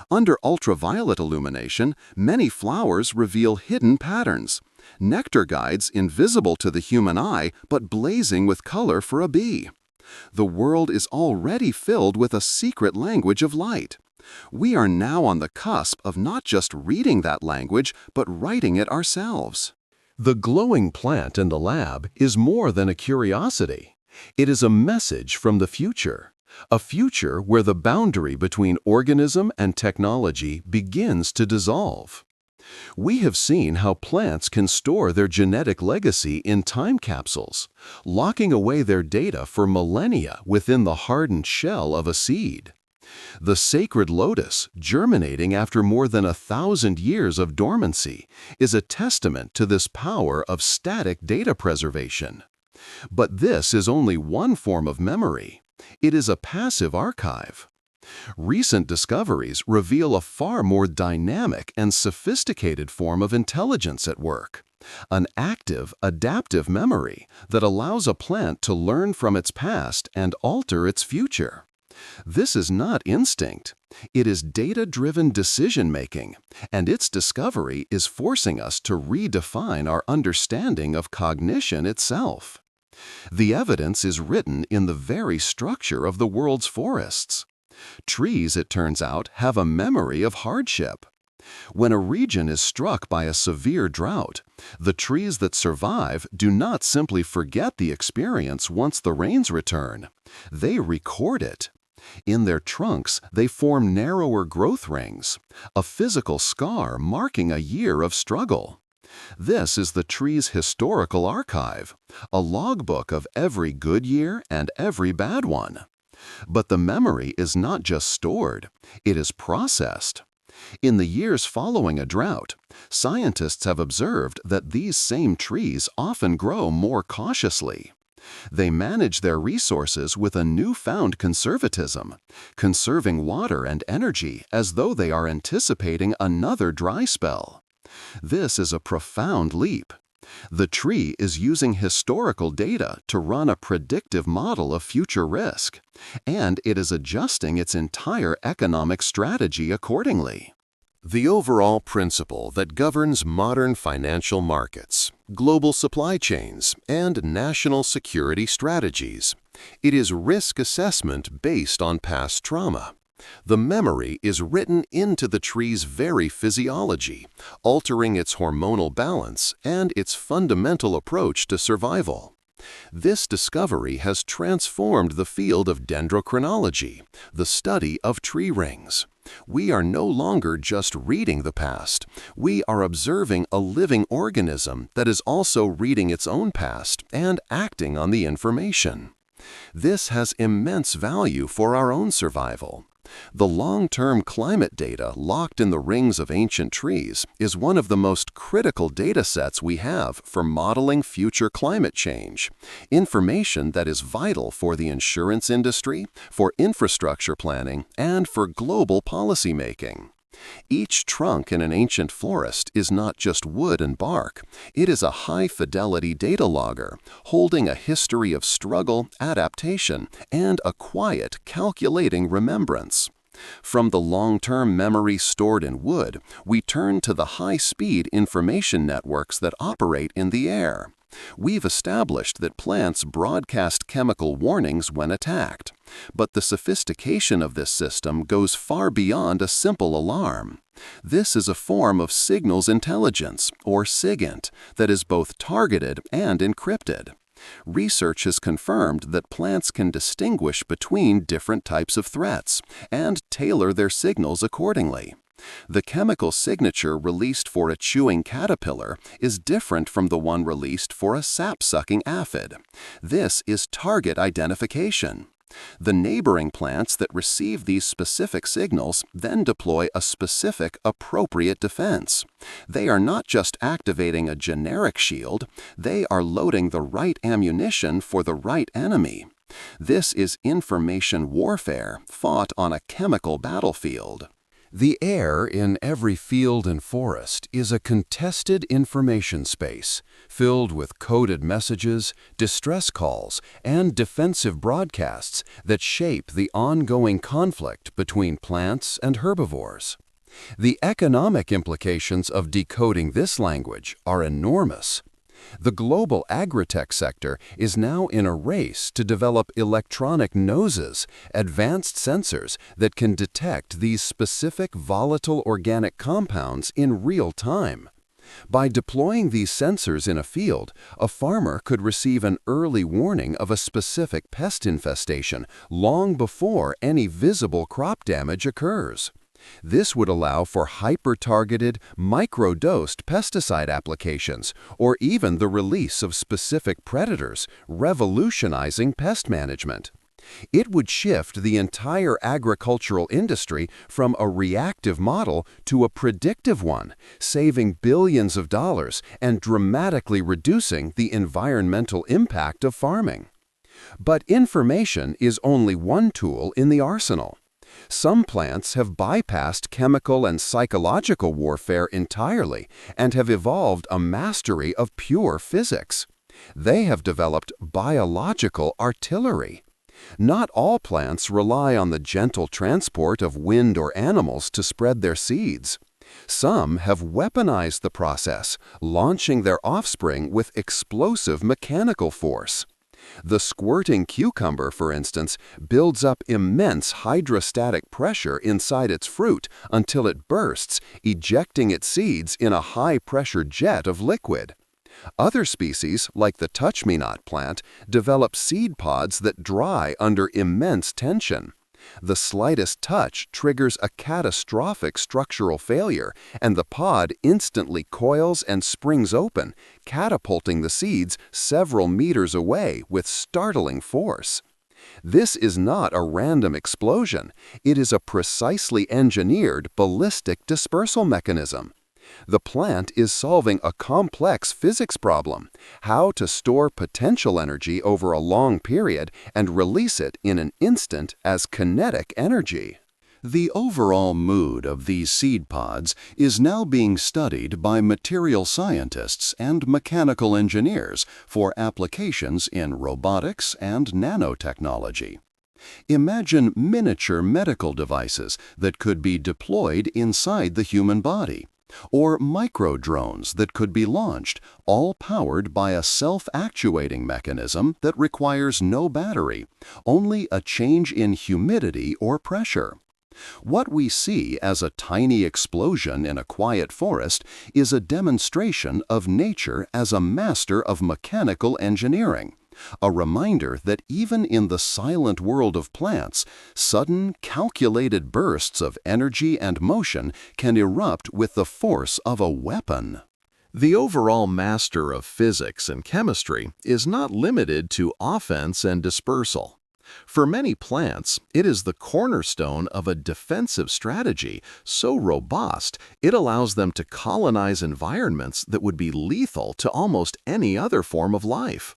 Under ultraviolet illumination, many flowers reveal hidden patterns, nectar guides invisible to the human eye but blazing with color for a bee. The world is already filled with a secret language of light. We are now on the cusp of not just reading that language, but writing it ourselves. The glowing plant in the lab is more than a curiosity. It is a message from the future. A future where the boundary between organism and technology begins to dissolve. We have seen how plants can store their genetic legacy in time capsules, locking away their data for millennia within the hardened shell of a seed. The sacred lotus, germinating after more than 1,000 years of dormancy, is a testament to this power of static data preservation. But this is only one form of memory. It is a passive archive. Recent discoveries reveal a far more dynamic and sophisticated form of intelligence at work. An active, adaptive memory that allows a plant to learn from its past and alter its future. This is not instinct. It is data-driven decision-making, and its discovery is forcing us to redefine our understanding of cognition itself. The evidence is written in the very structure of the world's forests. Trees, it turns out, have a memory of hardship. When a region is struck by a severe drought, the trees that survive do not simply forget the experience once the rains return. They record it. In their trunks, they form narrower growth rings, a physical scar marking a year of struggle. This is the tree's historical archive, a logbook of every good year and every bad one. But the memory is not just stored, it is processed. In the years following a drought, scientists have observed that these same trees often grow more cautiously. They manage their resources with a newfound conservatism, conserving water and energy as though they are anticipating another dry spell. This is a profound leap. The tree is using historical data to run a predictive model of future risk, and it is adjusting its entire economic strategy accordingly. The overall principle that governs modern financial markets, global supply chains, and national security strategies. It is risk assessment based on past trauma. The memory is written into the tree's very physiology, altering its hormonal balance and its fundamental approach to survival. This discovery has transformed the field of dendrochronology, the study of tree rings. We are no longer just reading the past. We are observing a living organism that is also reading its own past and acting on the information. This has immense value for our own survival. The long-term climate data locked in the rings of ancient trees is one of the most critical data sets we have for modeling future climate change, information that is vital for the insurance industry, for infrastructure planning, and for global policymaking. Each trunk in an ancient forest is not just wood and bark. It is a high-fidelity data logger, holding a history of struggle, adaptation, and a quiet, calculating remembrance. From the long-term memory stored in wood, we turn to the high-speed information networks that operate in the air. We've established that plants broadcast chemical warnings when attacked, but the sophistication of this system goes far beyond a simple alarm. This is a form of signals intelligence, or SIGINT, that is both targeted and encrypted. Research has confirmed that plants can distinguish between different types of threats and tailor their signals accordingly. The chemical signature released for a chewing caterpillar is different from the one released for a sap-sucking aphid. This is target identification. The neighboring plants that receive these specific signals then deploy a specific, appropriate defense. They are not just activating a generic shield, they are loading the right ammunition for the right enemy. This is information warfare fought on a chemical battlefield. The air in every field and forest is a contested information space, filled with coded messages, distress calls, and defensive broadcasts that shape the ongoing conflict between plants and herbivores. The economic implications of decoding this language are enormous. The global agritech sector is now in a race to develop electronic noses, advanced sensors that can detect these specific volatile organic compounds in real time. By deploying these sensors in a field, a farmer could receive an early warning of a specific pest infestation long before any visible crop damage occurs. This would allow for hyper-targeted, micro-dosed pesticide applications, or even the release of specific predators, revolutionizing pest management. It would shift the entire agricultural industry from a reactive model to a predictive one, saving billions of dollars and dramatically reducing the environmental impact of farming. But information is only one tool in the arsenal. Some plants have bypassed chemical and psychological warfare entirely and have evolved a mastery of pure physics. They have developed biological artillery. Not all plants rely on the gentle transport of wind or animals to spread their seeds. Some have weaponized the process, launching their offspring with explosive mechanical force. The squirting cucumber, for instance, builds up immense hydrostatic pressure inside its fruit until it bursts, ejecting its seeds in a high-pressure jet of liquid. Other species, like the touch-me-not plant, develop seed pods that dry under immense tension. The slightest touch triggers a catastrophic structural failure, and the pod instantly coils and springs open, catapulting the seeds several meters away with startling force. This is not a random explosion. It is a precisely engineered ballistic dispersal mechanism. The plant is solving a complex physics problem: how to store potential energy over a long period and release it in an instant as kinetic energy. The overall mood of these seed pods is now being studied by material scientists and mechanical engineers for applications in robotics and nanotechnology. Imagine miniature medical devices that could be deployed inside the human body, or micro-drones that could be launched, all powered by a self-actuating mechanism that requires no battery, only a change in humidity or pressure. What we see as a tiny explosion in a quiet forest is a demonstration of nature as a master of mechanical engineering, a reminder that even in the silent world of plants, sudden, calculated bursts of energy and motion can erupt with the force of a weapon. The overall master of physics and chemistry is not limited to offense and dispersal. For many plants, it is the cornerstone of a defensive strategy so robust it allows them to colonize environments that would be lethal to almost any other form of life.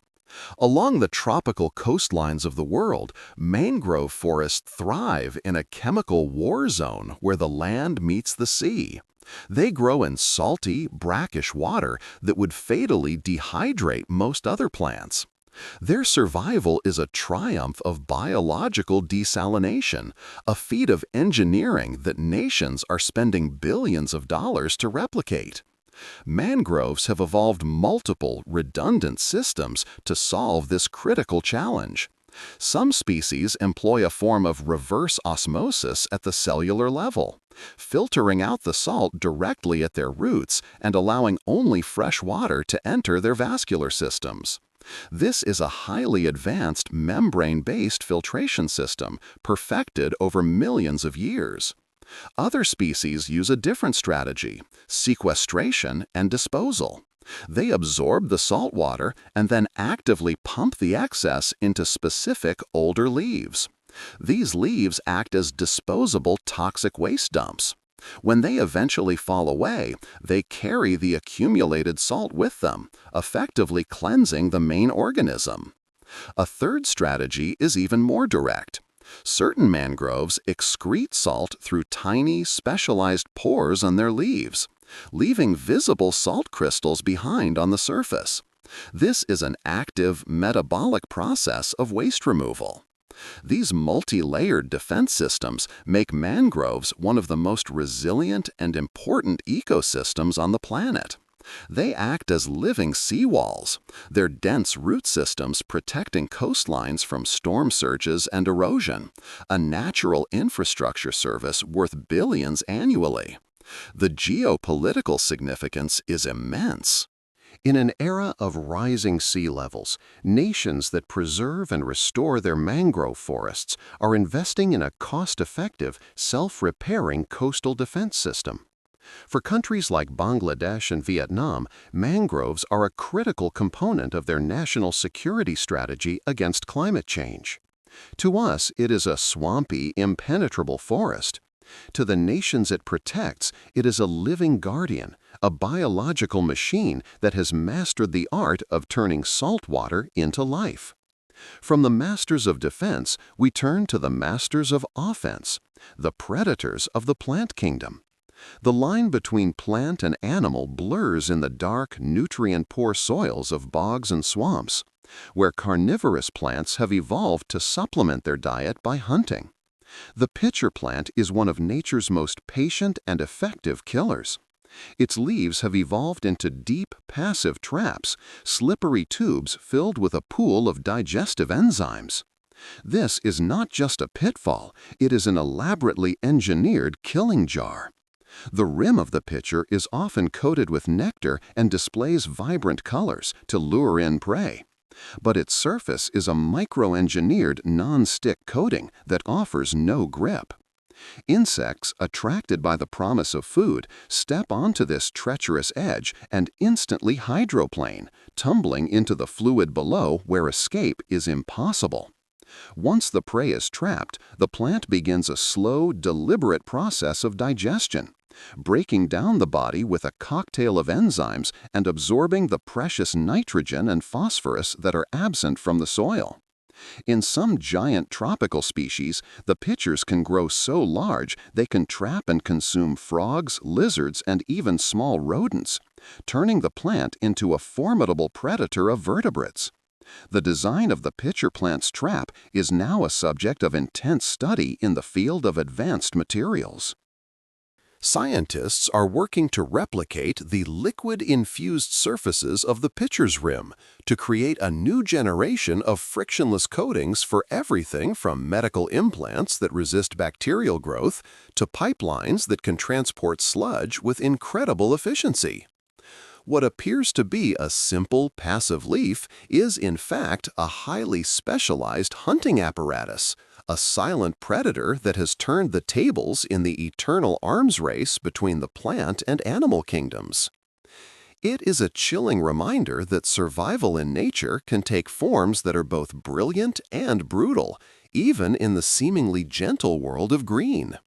Along the tropical coastlines of the world, mangrove forests thrive in a chemical war zone where the land meets the sea. They grow in salty, brackish water that would fatally dehydrate most other plants. Their survival is a triumph of biological desalination, a feat of engineering that nations are spending billions of dollars to replicate. Mangroves have evolved multiple, redundant systems to solve this critical challenge. Some species employ a form of reverse osmosis at the cellular level, filtering out the salt directly at their roots and allowing only fresh water to enter their vascular systems. This is a highly advanced membrane-based filtration system perfected over millions of years. Other species use a different strategy: sequestration and disposal. They absorb the salt water and then actively pump the excess into specific older leaves. These leaves act as disposable toxic waste dumps. When they eventually fall away, they carry the accumulated salt with them, effectively cleansing the main organism. A third strategy is even more direct. Certain mangroves excrete salt through tiny, specialized pores on their leaves, leaving visible salt crystals behind on the surface. This is an active, metabolic process of waste removal. These multi-layered defense systems make mangroves one of the most resilient and important ecosystems on the planet. They act as living seawalls, their dense root systems protecting coastlines from storm surges and erosion, a natural infrastructure service worth billions annually. The geopolitical significance is immense. In an era of rising sea levels, nations that preserve and restore their mangrove forests are investing in a cost-effective, self-repairing coastal defense system. For countries like Bangladesh and Vietnam, mangroves are a critical component of their national security strategy against climate change. To us, it is a swampy, impenetrable forest. To the nations it protects, it is a living guardian, a biological machine that has mastered the art of turning salt water into life. From the masters of defense, we turn to the masters of offense, the predators of the plant kingdom. The line between plant and animal blurs in the dark, nutrient-poor soils of bogs and swamps, where carnivorous plants have evolved to supplement their diet by hunting. The pitcher plant is one of nature's most patient and effective killers. Its leaves have evolved into deep, passive traps, slippery tubes filled with a pool of digestive enzymes. This is not just a pitfall, it is an elaborately engineered killing jar. The rim of the pitcher is often coated with nectar and displays vibrant colors to lure in prey. But its surface is a micro-engineered non-stick coating that offers no grip. Insects, attracted by the promise of food, step onto this treacherous edge and instantly hydroplane, tumbling into the fluid below where escape is impossible. Once the prey is trapped, the plant begins a slow, deliberate process of digestion, breaking down the body with a cocktail of enzymes and absorbing the precious nitrogen and phosphorus that are absent from the soil. In some giant tropical species, the pitchers can grow so large they can trap and consume frogs, lizards, and even small rodents, turning the plant into a formidable predator of vertebrates. The design of the pitcher plant's trap is now a subject of intense study in the field of advanced materials. Scientists are working to replicate the liquid-infused surfaces of the pitcher's rim to create a new generation of frictionless coatings for everything from medical implants that resist bacterial growth to pipelines that can transport sludge with incredible efficiency. What appears to be a simple, passive leaf is, in fact, a highly specialized hunting apparatus, a silent predator that has turned the tables in the eternal arms race between the plant and animal kingdoms. It is a chilling reminder that survival in nature can take forms that are both brilliant and brutal, even in the seemingly gentle world of green.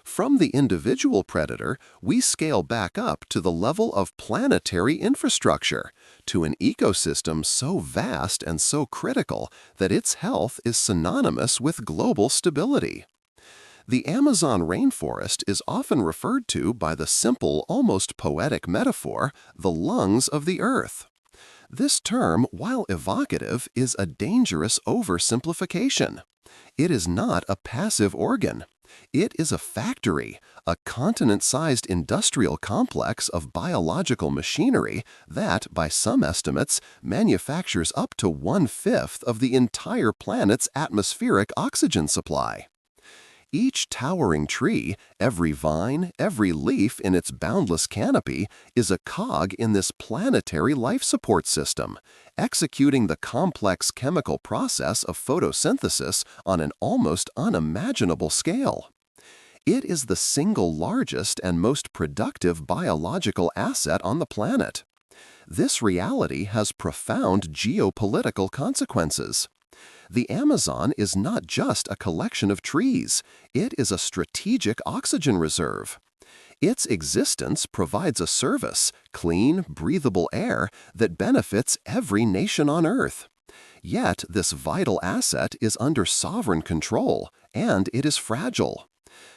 From the individual predator, we scale back up to the level of planetary infrastructure, to an ecosystem so vast and so critical that its health is synonymous with global stability. The Amazon rainforest is often referred to by the simple, almost poetic metaphor, the lungs of the earth. This term, while evocative, is a dangerous oversimplification. It is not a passive organ. It is a factory, a continent-sized industrial complex of biological machinery that, by some estimates, manufactures up to 1/5 of the entire planet's atmospheric oxygen supply. Each towering tree, every vine, every leaf in its boundless canopy is a cog in this planetary life support system, executing the complex chemical process of photosynthesis on an almost unimaginable scale. It is the single largest and most productive biological asset on the planet. This reality has profound geopolitical consequences. The Amazon is not just a collection of trees, it is a strategic oxygen reserve. Its existence provides a service, clean, breathable air that benefits every nation on Earth. Yet this vital asset is under sovereign control, and it is fragile.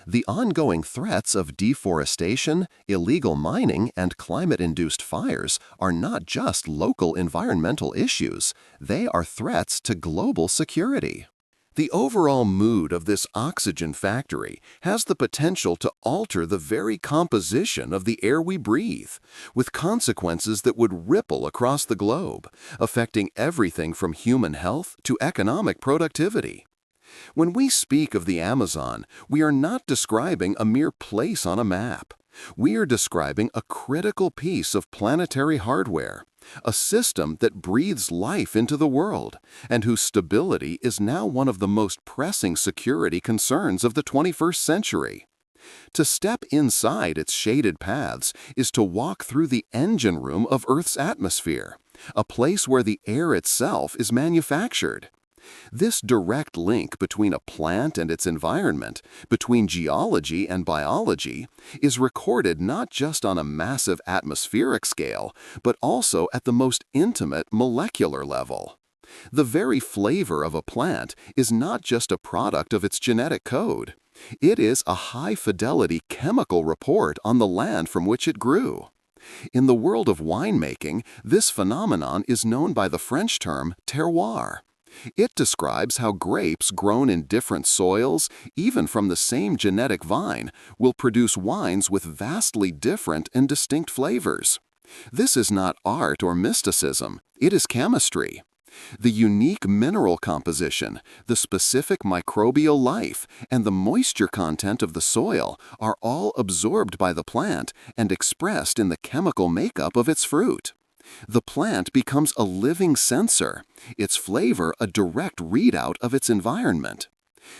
The ongoing threats of deforestation, illegal mining, and climate-induced fires are not just local environmental issues, they are threats to global security. The overall mood of this oxygen factory has the potential to alter the very composition of the air we breathe, with consequences that would ripple across the globe, affecting everything from human health to economic productivity. When we speak of the Amazon, we are not describing a mere place on a map. We are describing a critical piece of planetary hardware, a system that breathes life into the world, and whose stability is now one of the most pressing security concerns of the 21st century. To step inside its shaded paths is to walk through the engine room of Earth's atmosphere, a place where the air itself is manufactured. This direct link between a plant and its environment, between geology and biology, is recorded not just on a massive atmospheric scale, but also at the most intimate molecular level. The very flavor of a plant is not just a product of its genetic code. It is a high-fidelity chemical report on the land from which it grew. In the world of winemaking, this phenomenon is known by the French term terroir. It describes how grapes grown in different soils, even from the same genetic vine, will produce wines with vastly different and distinct flavors. This is not art or mysticism, it is chemistry. The unique mineral composition, the specific microbial life, and the moisture content of the soil are all absorbed by the plant and expressed in the chemical makeup of its fruit. The plant becomes a living sensor, its flavor a direct readout of its environment.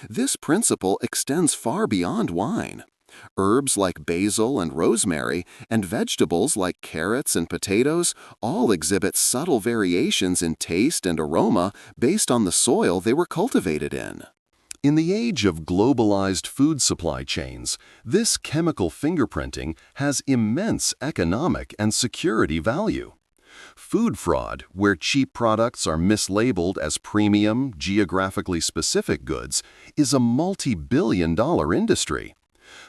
This principle extends far beyond wine. Herbs like basil and rosemary, and vegetables like carrots and potatoes all exhibit subtle variations in taste and aroma based on the soil they were cultivated in. In the age of globalized food supply chains, this chemical fingerprinting has immense economic and security value. Food fraud, where cheap products are mislabeled as premium, geographically specific goods, is a multi-billion-dollar industry.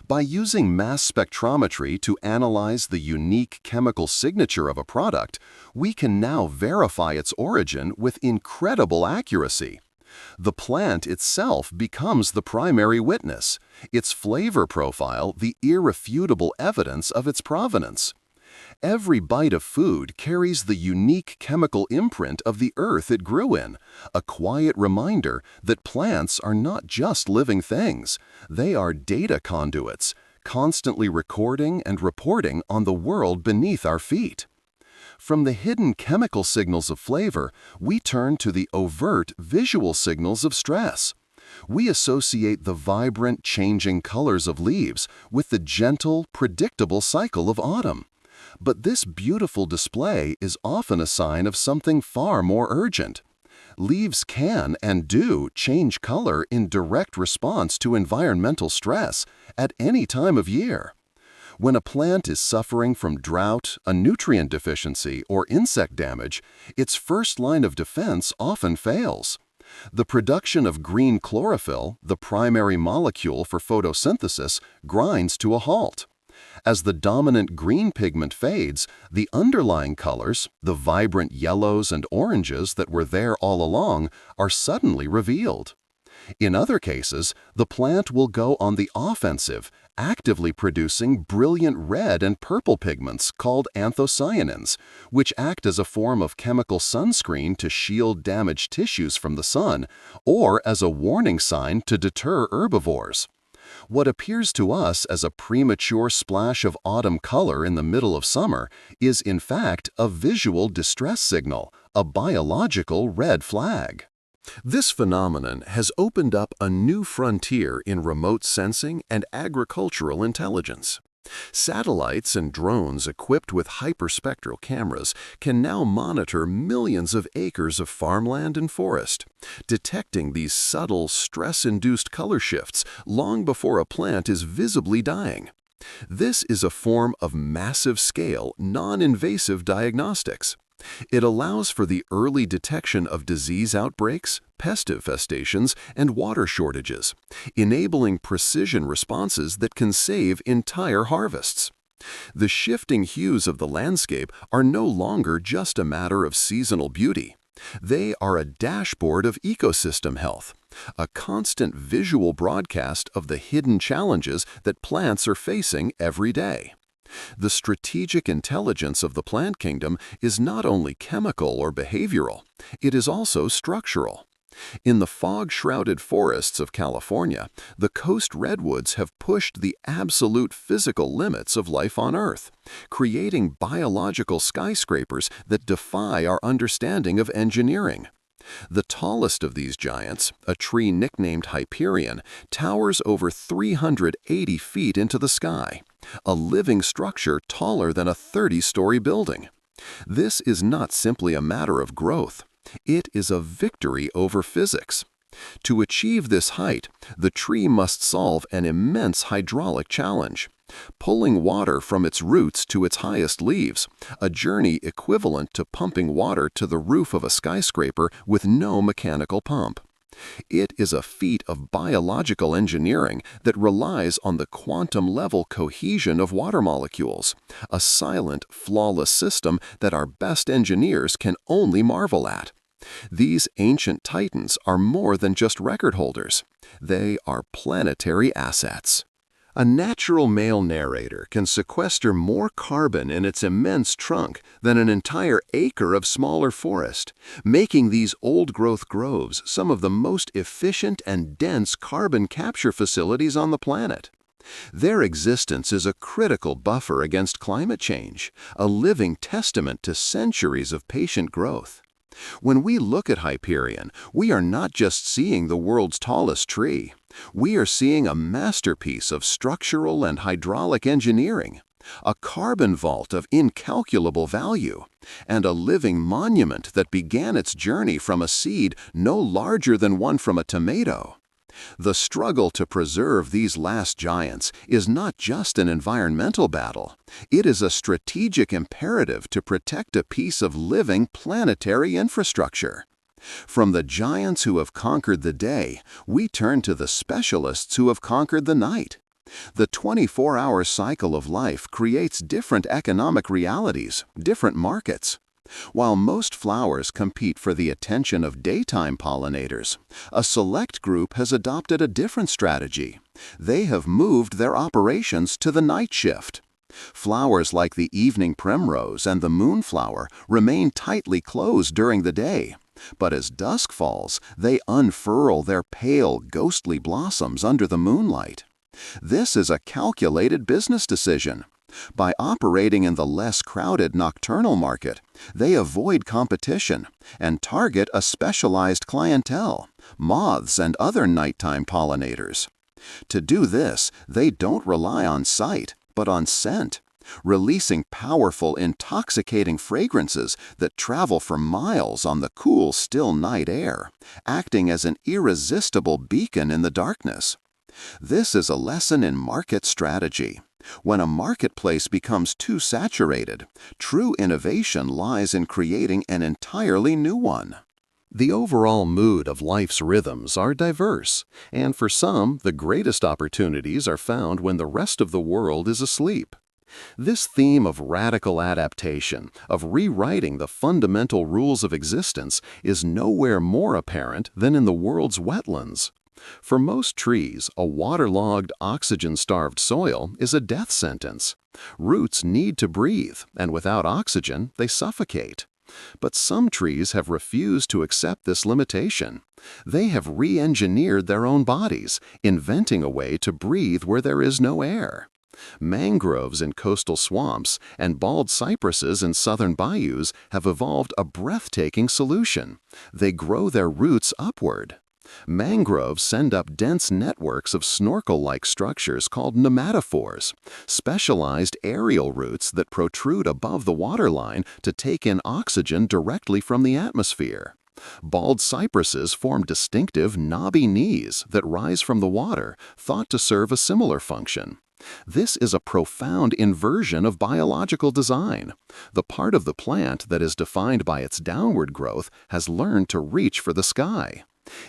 By using mass spectrometry to analyze the unique chemical signature of a product, we can now verify its origin with incredible accuracy. The plant itself becomes the primary witness, its flavor profile the irrefutable evidence of its provenance. Every bite of food carries the unique chemical imprint of the earth it grew in, a quiet reminder that plants are not just living things, they are data conduits, constantly recording and reporting on the world beneath our feet. From the hidden chemical signals of flavor, we turn to the overt visual signals of stress. We associate the vibrant, changing colors of leaves with the gentle, predictable cycle of autumn. But this beautiful display is often a sign of something far more urgent. Leaves can and do change color in direct response to environmental stress at any time of year. When a plant is suffering from drought, a nutrient deficiency, or insect damage, its first line of defense often fails. The production of green chlorophyll, the primary molecule for photosynthesis, grinds to a halt. As the dominant green pigment fades, the underlying colors, the vibrant yellows and oranges that were there all along, are suddenly revealed. In other cases, the plant will go on the offensive, actively producing brilliant red and purple pigments called anthocyanins, which act as a form of chemical sunscreen to shield damaged tissues from the sun, or as a warning sign to deter herbivores. What appears to us as a premature splash of autumn color in the middle of summer is in fact a visual distress signal, a biological red flag. This phenomenon has opened up a new frontier in remote sensing and agricultural intelligence. Satellites and drones equipped with hyperspectral cameras can now monitor millions of acres of farmland and forest, detecting these subtle, stress-induced color shifts long before a plant is visibly dying. This is a form of massive-scale, non-invasive diagnostics. It allows for the early detection of disease outbreaks, pest infestations, and water shortages, enabling precision responses that can save entire harvests. The shifting hues of the landscape are no longer just a matter of seasonal beauty. They are a dashboard of ecosystem health, a constant visual broadcast of the hidden challenges that plants are facing every day. The strategic intelligence of the plant kingdom is not only chemical or behavioral, it is also structural. In the fog-shrouded forests of California, the coast redwoods have pushed the absolute physical limits of life on Earth, creating biological skyscrapers that defy our understanding of engineering. The tallest of these giants, a tree nicknamed Hyperion, towers over 380 feet into the sky, a living structure taller than a 30-story building. This is not simply a matter of growth. It is a victory over physics. To achieve this height, the tree must solve an immense hydraulic challenge, pulling water from its roots to its highest leaves, a journey equivalent to pumping water to the roof of a skyscraper with no mechanical pump. It is a feat of biological engineering that relies on the quantum-level cohesion of water molecules, a silent, flawless system that our best engineers can only marvel at. These ancient titans are more than just record holders. They are planetary assets. A natural male narrator can sequester more carbon in its immense trunk than an entire acre of smaller forest, making these old-growth groves some of the most efficient and dense carbon capture facilities on the planet. Their existence is a critical buffer against climate change, a living testament to centuries of patient growth. When we look at Hyperion, we are not just seeing the world's tallest tree. We are seeing a masterpiece of structural and hydraulic engineering, a carbon vault of incalculable value, and a living monument that began its journey from a seed no larger than one from a tomato. The struggle to preserve these last giants is not just an environmental battle. It is a strategic imperative to protect a piece of living planetary infrastructure. From the giants who have conquered the day, we turn to the specialists who have conquered the night. The 24-hour cycle of life creates different economic realities, different markets. While most flowers compete for the attention of daytime pollinators, a select group has adopted a different strategy. They have moved their operations to the night shift. Flowers like the evening primrose and the moonflower remain tightly closed during the day, but as dusk falls, they unfurl their pale, ghostly blossoms under the moonlight. This is a calculated business decision. By operating in the less crowded nocturnal market, they avoid competition and target a specialized clientele, moths and other nighttime pollinators. To do this, they don't rely on sight, but on scent, releasing powerful, intoxicating fragrances that travel for miles on the cool, still night air, acting as an irresistible beacon in the darkness. This is a lesson in market strategy. When a marketplace becomes too saturated, true innovation lies in creating an entirely new one. The overall mood of life's rhythms are diverse, and for some, the greatest opportunities are found when the rest of the world is asleep. This theme of radical adaptation, of rewriting the fundamental rules of existence, is nowhere more apparent than in the world's wetlands. For most trees, a waterlogged, oxygen-starved soil is a death sentence. Roots need to breathe, and without oxygen, they suffocate. But some trees have refused to accept this limitation. They have re-engineered their own bodies, inventing a way to breathe where there is no air. Mangroves in coastal swamps and bald cypresses in southern bayous have evolved a breathtaking solution. They grow their roots upward. Mangroves send up dense networks of snorkel-like structures called nematophores, specialized aerial roots that protrude above the waterline to take in oxygen directly from the atmosphere. Bald cypresses form distinctive knobby knees that rise from the water, thought to serve a similar function. This is a profound inversion of biological design. The part of the plant that is defined by its downward growth has learned to reach for the sky.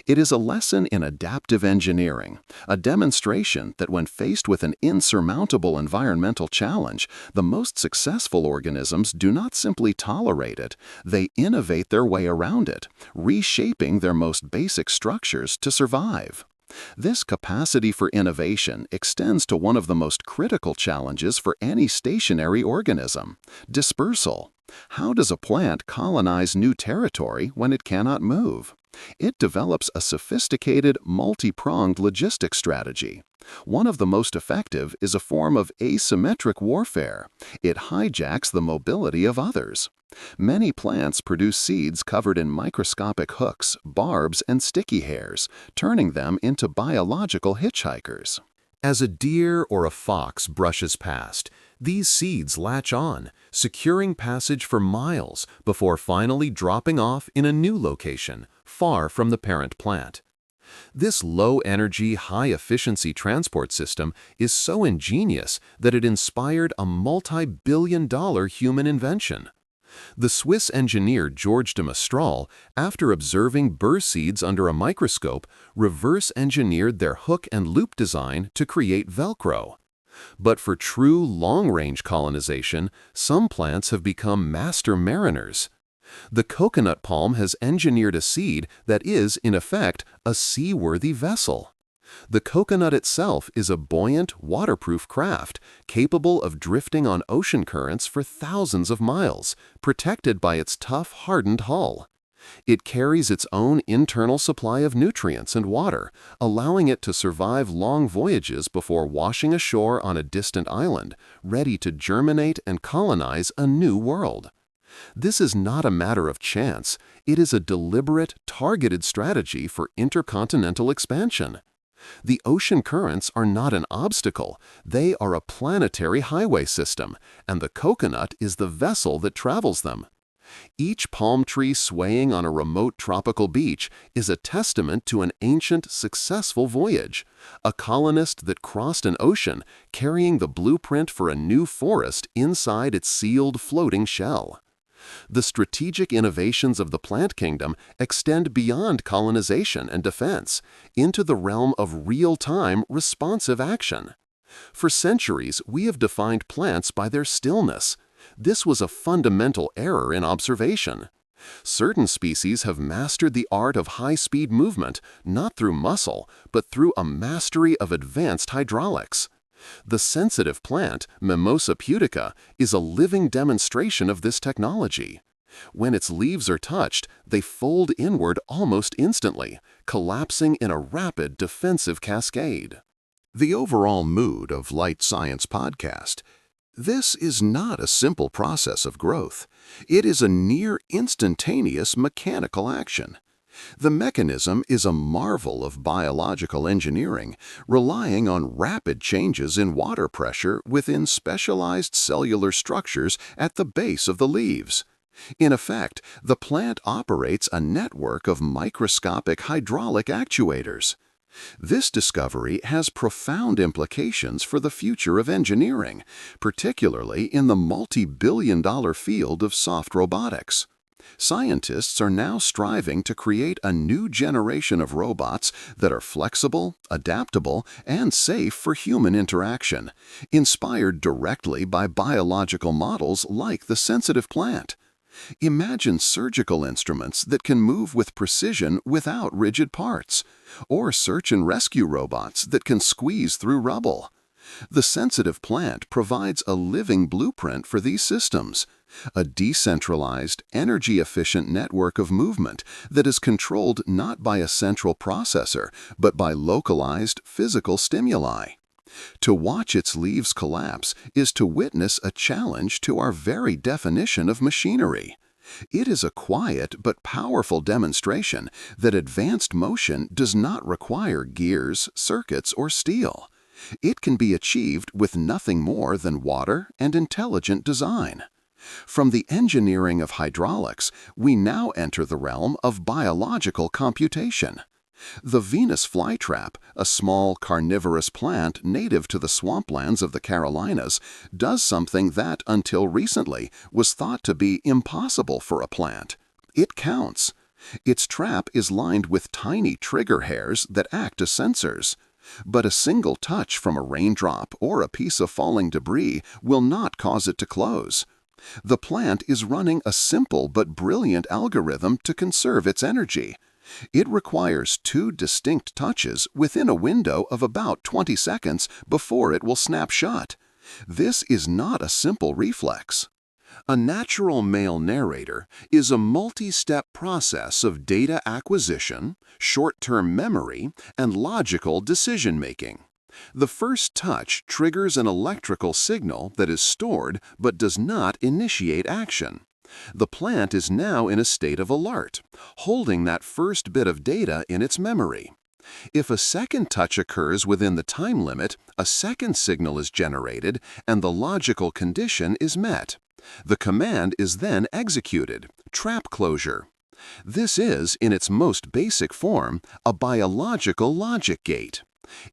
It is a lesson in adaptive engineering, a demonstration that when faced with an insurmountable environmental challenge, the most successful organisms do not simply tolerate it, they innovate their way around it, reshaping their most basic structures to survive. This capacity for innovation extends to one of the most critical challenges for any stationary organism: dispersal. How does a plant colonize new territory when it cannot move? It develops a sophisticated, multi-pronged logistic strategy. One of the most effective is a form of asymmetric warfare. It hijacks the mobility of others. Many plants produce seeds covered in microscopic hooks, barbs, and sticky hairs, turning them into biological hitchhikers. As a deer or a fox brushes past, these seeds latch on, securing passage for miles before finally dropping off in a new location, far from the parent plant. This low-energy, high-efficiency transport system is so ingenious that it inspired a multi-billion-dollar human invention. The Swiss engineer Georges de Mestral, after observing burr seeds under a microscope, reverse-engineered their hook and loop design to create Velcro. But for true long-range colonization, some plants have become master mariners. The coconut palm has engineered a seed that is, in effect, a seaworthy vessel. The coconut itself is a buoyant, waterproof craft, capable of drifting on ocean currents for thousands of miles, protected by its tough, hardened hull. It carries its own internal supply of nutrients and water, allowing it to survive long voyages before washing ashore on a distant island, ready to germinate and colonize a new world. This is not a matter of chance. It is a deliberate, targeted strategy for intercontinental expansion. The ocean currents are not an obstacle, they are a planetary highway system, and the coconut is the vessel that travels them. Each palm tree swaying on a remote tropical beach is a testament to an ancient, successful voyage, a colonist that crossed an ocean carrying the blueprint for a new forest inside its sealed, floating shell. The strategic innovations of the plant kingdom extend beyond colonization and defense into the realm of real-time, responsive action. For centuries, we have defined plants by their stillness. This was a fundamental error in observation. Certain species have mastered the art of high-speed movement, not through muscle, but through a mastery of advanced hydraulics. The sensitive plant, Mimosa pudica, is a living demonstration of this technology. When its leaves are touched, they fold inward almost instantly, collapsing in a rapid defensive cascade. The overall mood of Light Science Podcast. This is not a simple process of growth. It is a near instantaneous mechanical action. The mechanism is a marvel of biological engineering, relying on rapid changes in water pressure within specialized cellular structures at the base of the leaves. In effect, the plant operates a network of microscopic hydraulic actuators. This discovery has profound implications for the future of engineering, particularly in the multi-billion-dollar field of soft robotics. Scientists are now striving to create a new generation of robots that are flexible, adaptable, and safe for human interaction, inspired directly by biological models like the sensitive plant. Imagine surgical instruments that can move with precision without rigid parts, or search and rescue robots that can squeeze through rubble. The sensitive plant provides a living blueprint for these systems, a decentralized, energy-efficient network of movement that is controlled not by a central processor, but by localized physical stimuli. To watch its leaves collapse is to witness a challenge to our very definition of machinery. It is a quiet but powerful demonstration that advanced motion does not require gears, circuits, or steel. It can be achieved with nothing more than water and intelligent design. From the engineering of hydraulics, we now enter the realm of biological computation. The Venus flytrap, a small carnivorous plant native to the swamplands of the Carolinas, does something that, until recently, was thought to be impossible for a plant. It counts. Its trap is lined with tiny trigger hairs that act as sensors. But a single touch from a raindrop or a piece of falling debris will not cause it to close. The plant is running a simple but brilliant algorithm to conserve its energy. It requires 2 distinct touches within a window of about 20 seconds before it will snap shut. This is not a simple reflex. A natural male narrator is a multi-step process of data acquisition, short-term memory, and logical decision-making. The first touch triggers an electrical signal that is stored but does not initiate action. The plant is now in a state of alert, holding that first bit of data in its memory. If a second touch occurs within the time limit, a second signal is generated and the logical condition is met. The command is then executed, trap closure. This is, in its most basic form, a biological logic gate.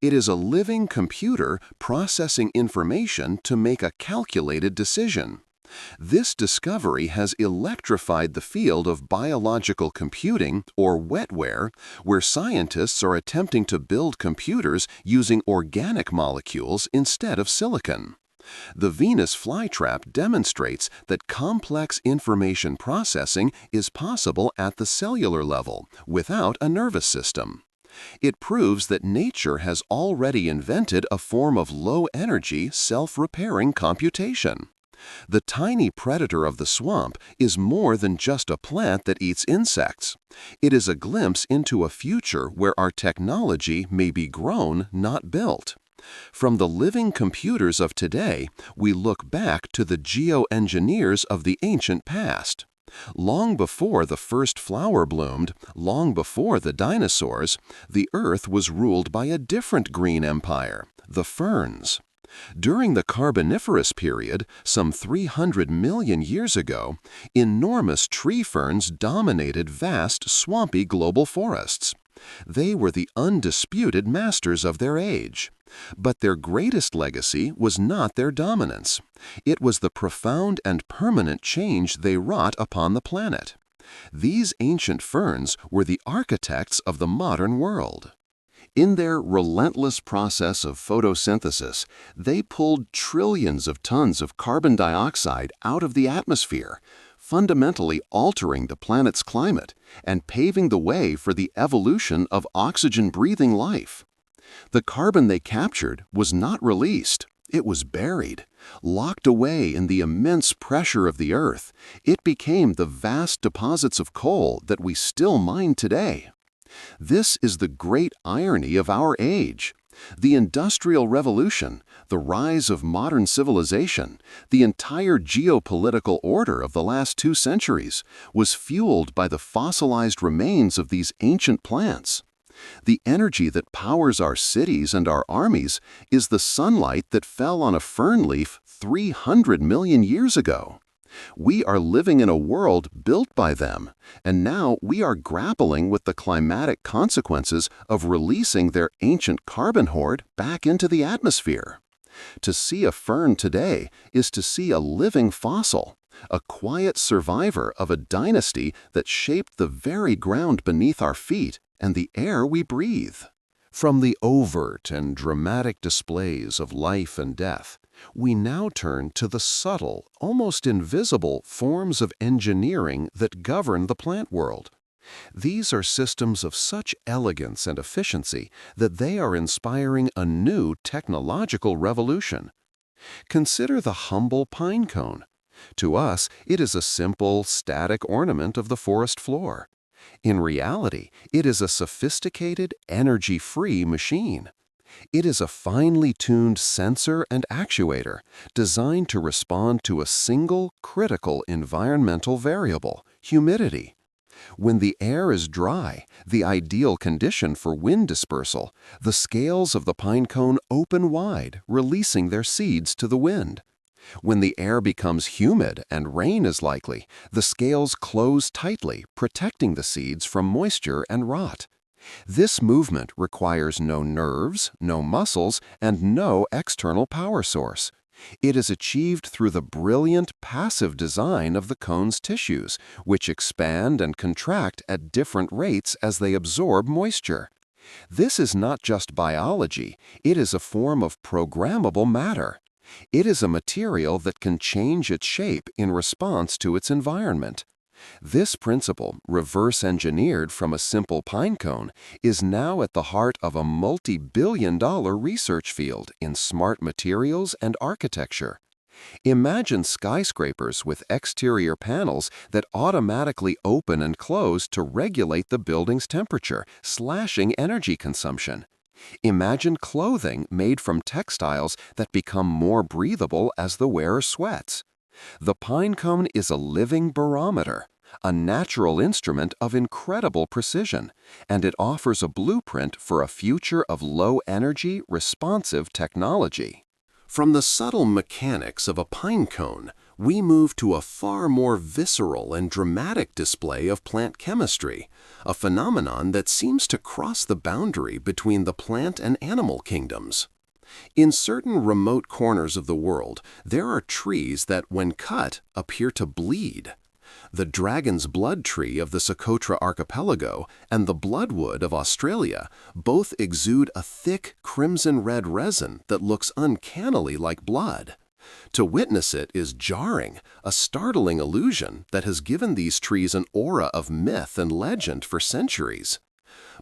It is a living computer processing information to make a calculated decision. This discovery has electrified the field of biological computing, or wetware, where scientists are attempting to build computers using organic molecules instead of silicon. The Venus flytrap demonstrates that complex information processing is possible at the cellular level without a nervous system. It proves that nature has already invented a form of low-energy, self-repairing computation. The tiny predator of the swamp is more than just a plant that eats insects. It is a glimpse into a future where our technology may be grown, not built. From the living computers of today, we look back to the geoengineers of the ancient past. Long before the first flower bloomed, long before the dinosaurs, the Earth was ruled by a different green empire, the ferns. During the Carboniferous period, some 300 million years ago, enormous tree ferns dominated vast, swampy global forests. They were the undisputed masters of their age. But their greatest legacy was not their dominance. It was the profound and permanent change they wrought upon the planet. These ancient ferns were the architects of the modern world. In their relentless process of photosynthesis, they pulled trillions of tons of carbon dioxide out of the atmosphere, fundamentally altering the planet's climate and paving the way for the evolution of oxygen-breathing life. The carbon they captured was not released. It was buried. Locked away in the immense pressure of the Earth, it became the vast deposits of coal that we still mine today. This is the great irony of our age. The Industrial Revolution, the rise of modern civilization, the entire geopolitical order of the last 2 centuries was fueled by the fossilized remains of these ancient plants. The energy that powers our cities and our armies is the sunlight that fell on a fern leaf 300 million years ago. We are living in a world built by them, and now we are grappling with the climatic consequences of releasing their ancient carbon hoard back into the atmosphere. To see a fern today is to see a living fossil, a quiet survivor of a dynasty that shaped the very ground beneath our feet and the air we breathe. From the overt and dramatic displays of life and death, we now turn to the subtle, almost invisible forms of engineering that govern the plant world. These are systems of such elegance and efficiency that they are inspiring a new technological revolution. Consider the humble pine cone. To us, it is a simple, static ornament of the forest floor. In reality, it is a sophisticated, energy-free machine. It is a finely tuned sensor and actuator designed to respond to a single critical environmental variable, humidity. When the air is dry, the ideal condition for wind dispersal, the scales of the pine cone open wide, releasing their seeds to the wind. When the air becomes humid and rain is likely, the scales close tightly, protecting the seeds from moisture and rot. This movement requires no nerves, no muscles, and no external power source. It is achieved through the brilliant passive design of the cone's tissues, which expand and contract at different rates as they absorb moisture. This is not just biology, it is a form of programmable matter. It is a material that can change its shape in response to its environment. This principle, reverse-engineered from a simple pine cone, is now at the heart of a multi-billion-dollar research field in smart materials and architecture. Imagine skyscrapers with exterior panels that automatically open and close to regulate the building's temperature, slashing energy consumption. Imagine clothing made from textiles that become more breathable as the wearer sweats. The pine cone is a living barometer, a natural instrument of incredible precision, and it offers a blueprint for a future of low-energy, responsive technology. From the subtle mechanics of a pine cone, we move to a far more visceral and dramatic display of plant chemistry, a phenomenon that seems to cross the boundary between the plant and animal kingdoms. In certain remote corners of the world, there are trees that, when cut, appear to bleed. The dragon's blood tree of the Socotra archipelago and the bloodwood of Australia both exude a thick crimson-red resin that looks uncannily like blood. To witness it is jarring, a startling illusion that has given these trees an aura of myth and legend for centuries.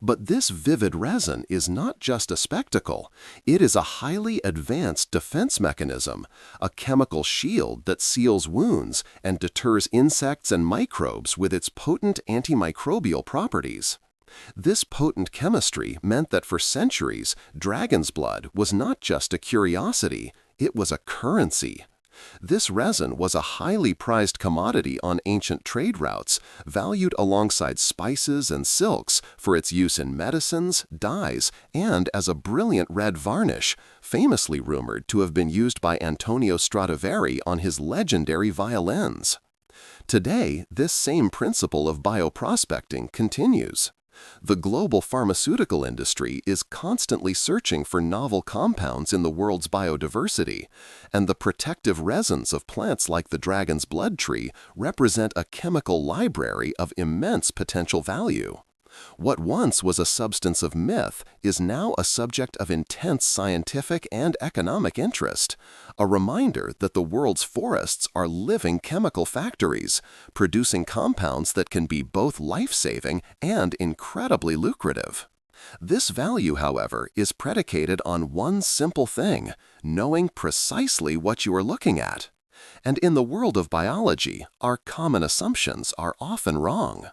But this vivid resin is not just a spectacle, it is a highly advanced defense mechanism, a chemical shield that seals wounds and deters insects and microbes with its potent antimicrobial properties. This potent chemistry meant that for centuries, dragon's blood was not just a curiosity, it was a currency. This resin was a highly prized commodity on ancient trade routes, valued alongside spices and silks for its use in medicines, dyes, and as a brilliant red varnish, famously rumored to have been used by Antonio Stradivari on his legendary violins. Today, this same principle of bioprospecting continues. The global pharmaceutical industry is constantly searching for novel compounds in the world's biodiversity, and the protective resins of plants like the dragon's blood tree represent a chemical library of immense potential value. What once was a substance of myth is now a subject of intense scientific and economic interest, a reminder that the world's forests are living chemical factories, producing compounds that can be both life-saving and incredibly lucrative. This value, however, is predicated on one simple thing: knowing precisely what you are looking at. And in the world of biology, our common assumptions are often wrong.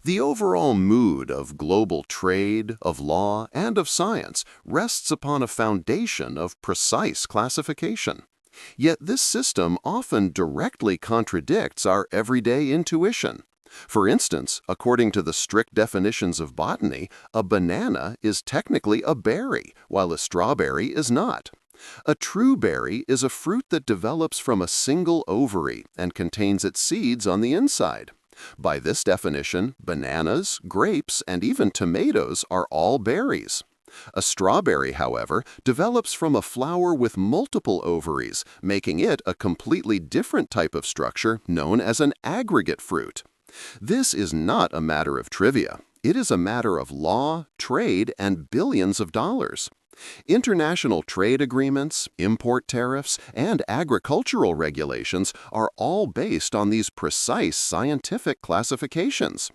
The overall mood of global trade, of law, and of science rests upon a foundation of precise classification. Yet this system often directly contradicts our everyday intuition. For instance, according to the strict definitions of botany, a banana is technically a berry, while a strawberry is not. A true berry is a fruit that develops from a single ovary and contains its seeds on the inside. By this definition, bananas, grapes, and even tomatoes are all berries. A strawberry, however, develops from a flower with multiple ovaries, making it a completely different type of structure known as an aggregate fruit. This is not a matter of trivia. It is a matter of law, trade, and billions of dollars. International trade agreements, import tariffs, and agricultural regulations are all based on these precise scientific classifications.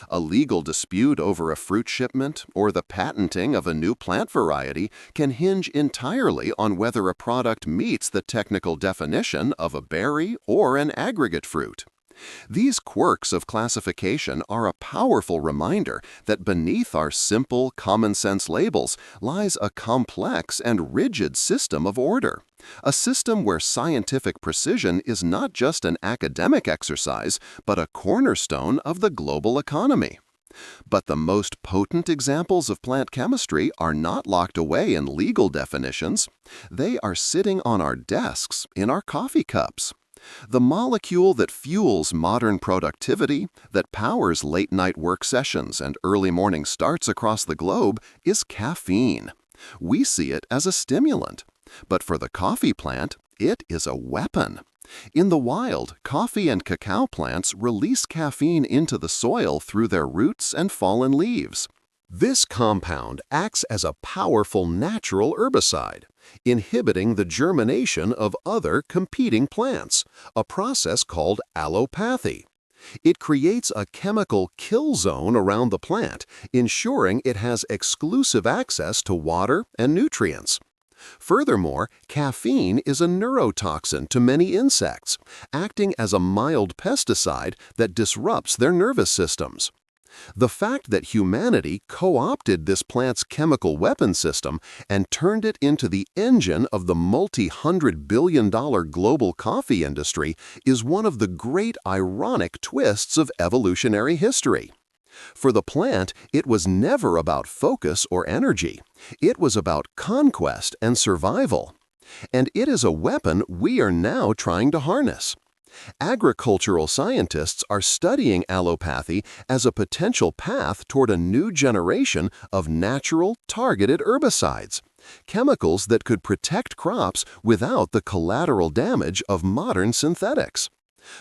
A legal dispute over a fruit shipment or the patenting of a new plant variety can hinge entirely on whether a product meets the technical definition of a berry or an aggregate fruit. These quirks of classification are a powerful reminder that beneath our simple, common-sense labels lies a complex and rigid system of order. A system where scientific precision is not just an academic exercise, but a cornerstone of the global economy. But the most potent examples of plant chemistry are not locked away in legal definitions. They are sitting on our desks, in our coffee cups. The molecule that fuels modern productivity, that powers late-night work sessions and early morning starts across the globe, is caffeine. We see it as a stimulant, but for the coffee plant, it is a weapon. In the wild, coffee and cacao plants release caffeine into the soil through their roots and fallen leaves. This compound acts as a powerful natural herbicide, inhibiting the germination of other competing plants, a process called allopathy. It creates a chemical kill zone around the plant, ensuring it has exclusive access to water and nutrients. Furthermore, caffeine is a neurotoxin to many insects, acting as a mild pesticide that disrupts their nervous systems. The fact that humanity co-opted this plant's chemical weapon system and turned it into the engine of the multi-hundred-billion-dollar global coffee industry is one of the great ironic twists of evolutionary history. For the plant, it was never about focus or energy. It was about conquest and survival. And it is a weapon we are now trying to harness. Agricultural scientists are studying allopathy as a potential path toward a new generation of natural, targeted herbicides, chemicals that could protect crops without the collateral damage of modern synthetics.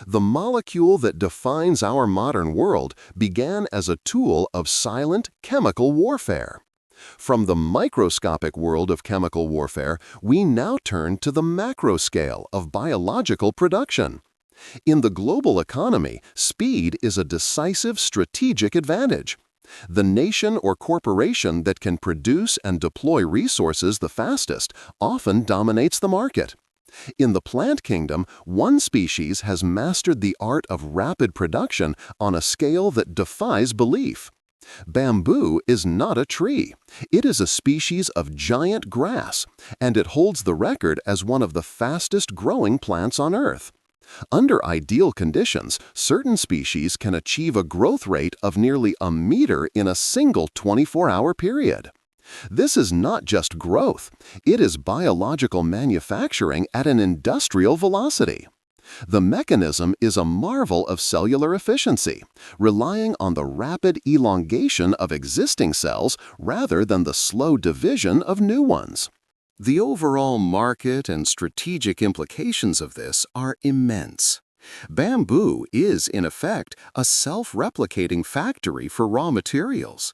The molecule that defines our modern world began as a tool of silent chemical warfare. From the microscopic world of chemical warfare, we now turn to the macro scale of biological production. In the global economy, speed is a decisive strategic advantage. The nation or corporation that can produce and deploy resources the fastest often dominates the market. In the plant kingdom, one species has mastered the art of rapid production on a scale that defies belief. Bamboo is not a tree. It is a species of giant grass, and it holds the record as one of the fastest growing plants on Earth. Under ideal conditions, certain species can achieve a growth rate of nearly a meter in a single 24-hour period. This is not just growth, it is biological manufacturing at an industrial velocity. The mechanism is a marvel of cellular efficiency, relying on the rapid elongation of existing cells rather than the slow division of new ones. The overall market and strategic implications of this are immense. Bamboo is, in effect, a self-replicating factory for raw materials.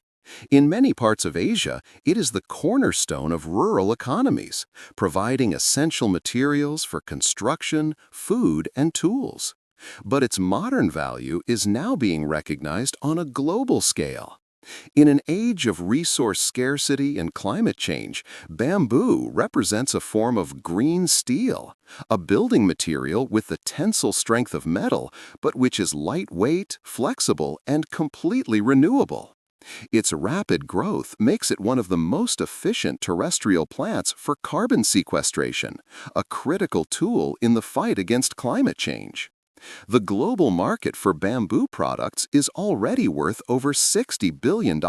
In many parts of Asia, it is the cornerstone of rural economies, providing essential materials for construction, food, and tools. But its modern value is now being recognized on a global scale. In an age of resource scarcity and climate change, bamboo represents a form of green steel, a building material with the tensile strength of metal, but which is lightweight, flexible, and completely renewable. Its rapid growth makes it one of the most efficient terrestrial plants for carbon sequestration, a critical tool in the fight against climate change. The global market for bamboo products is already worth over $60 billion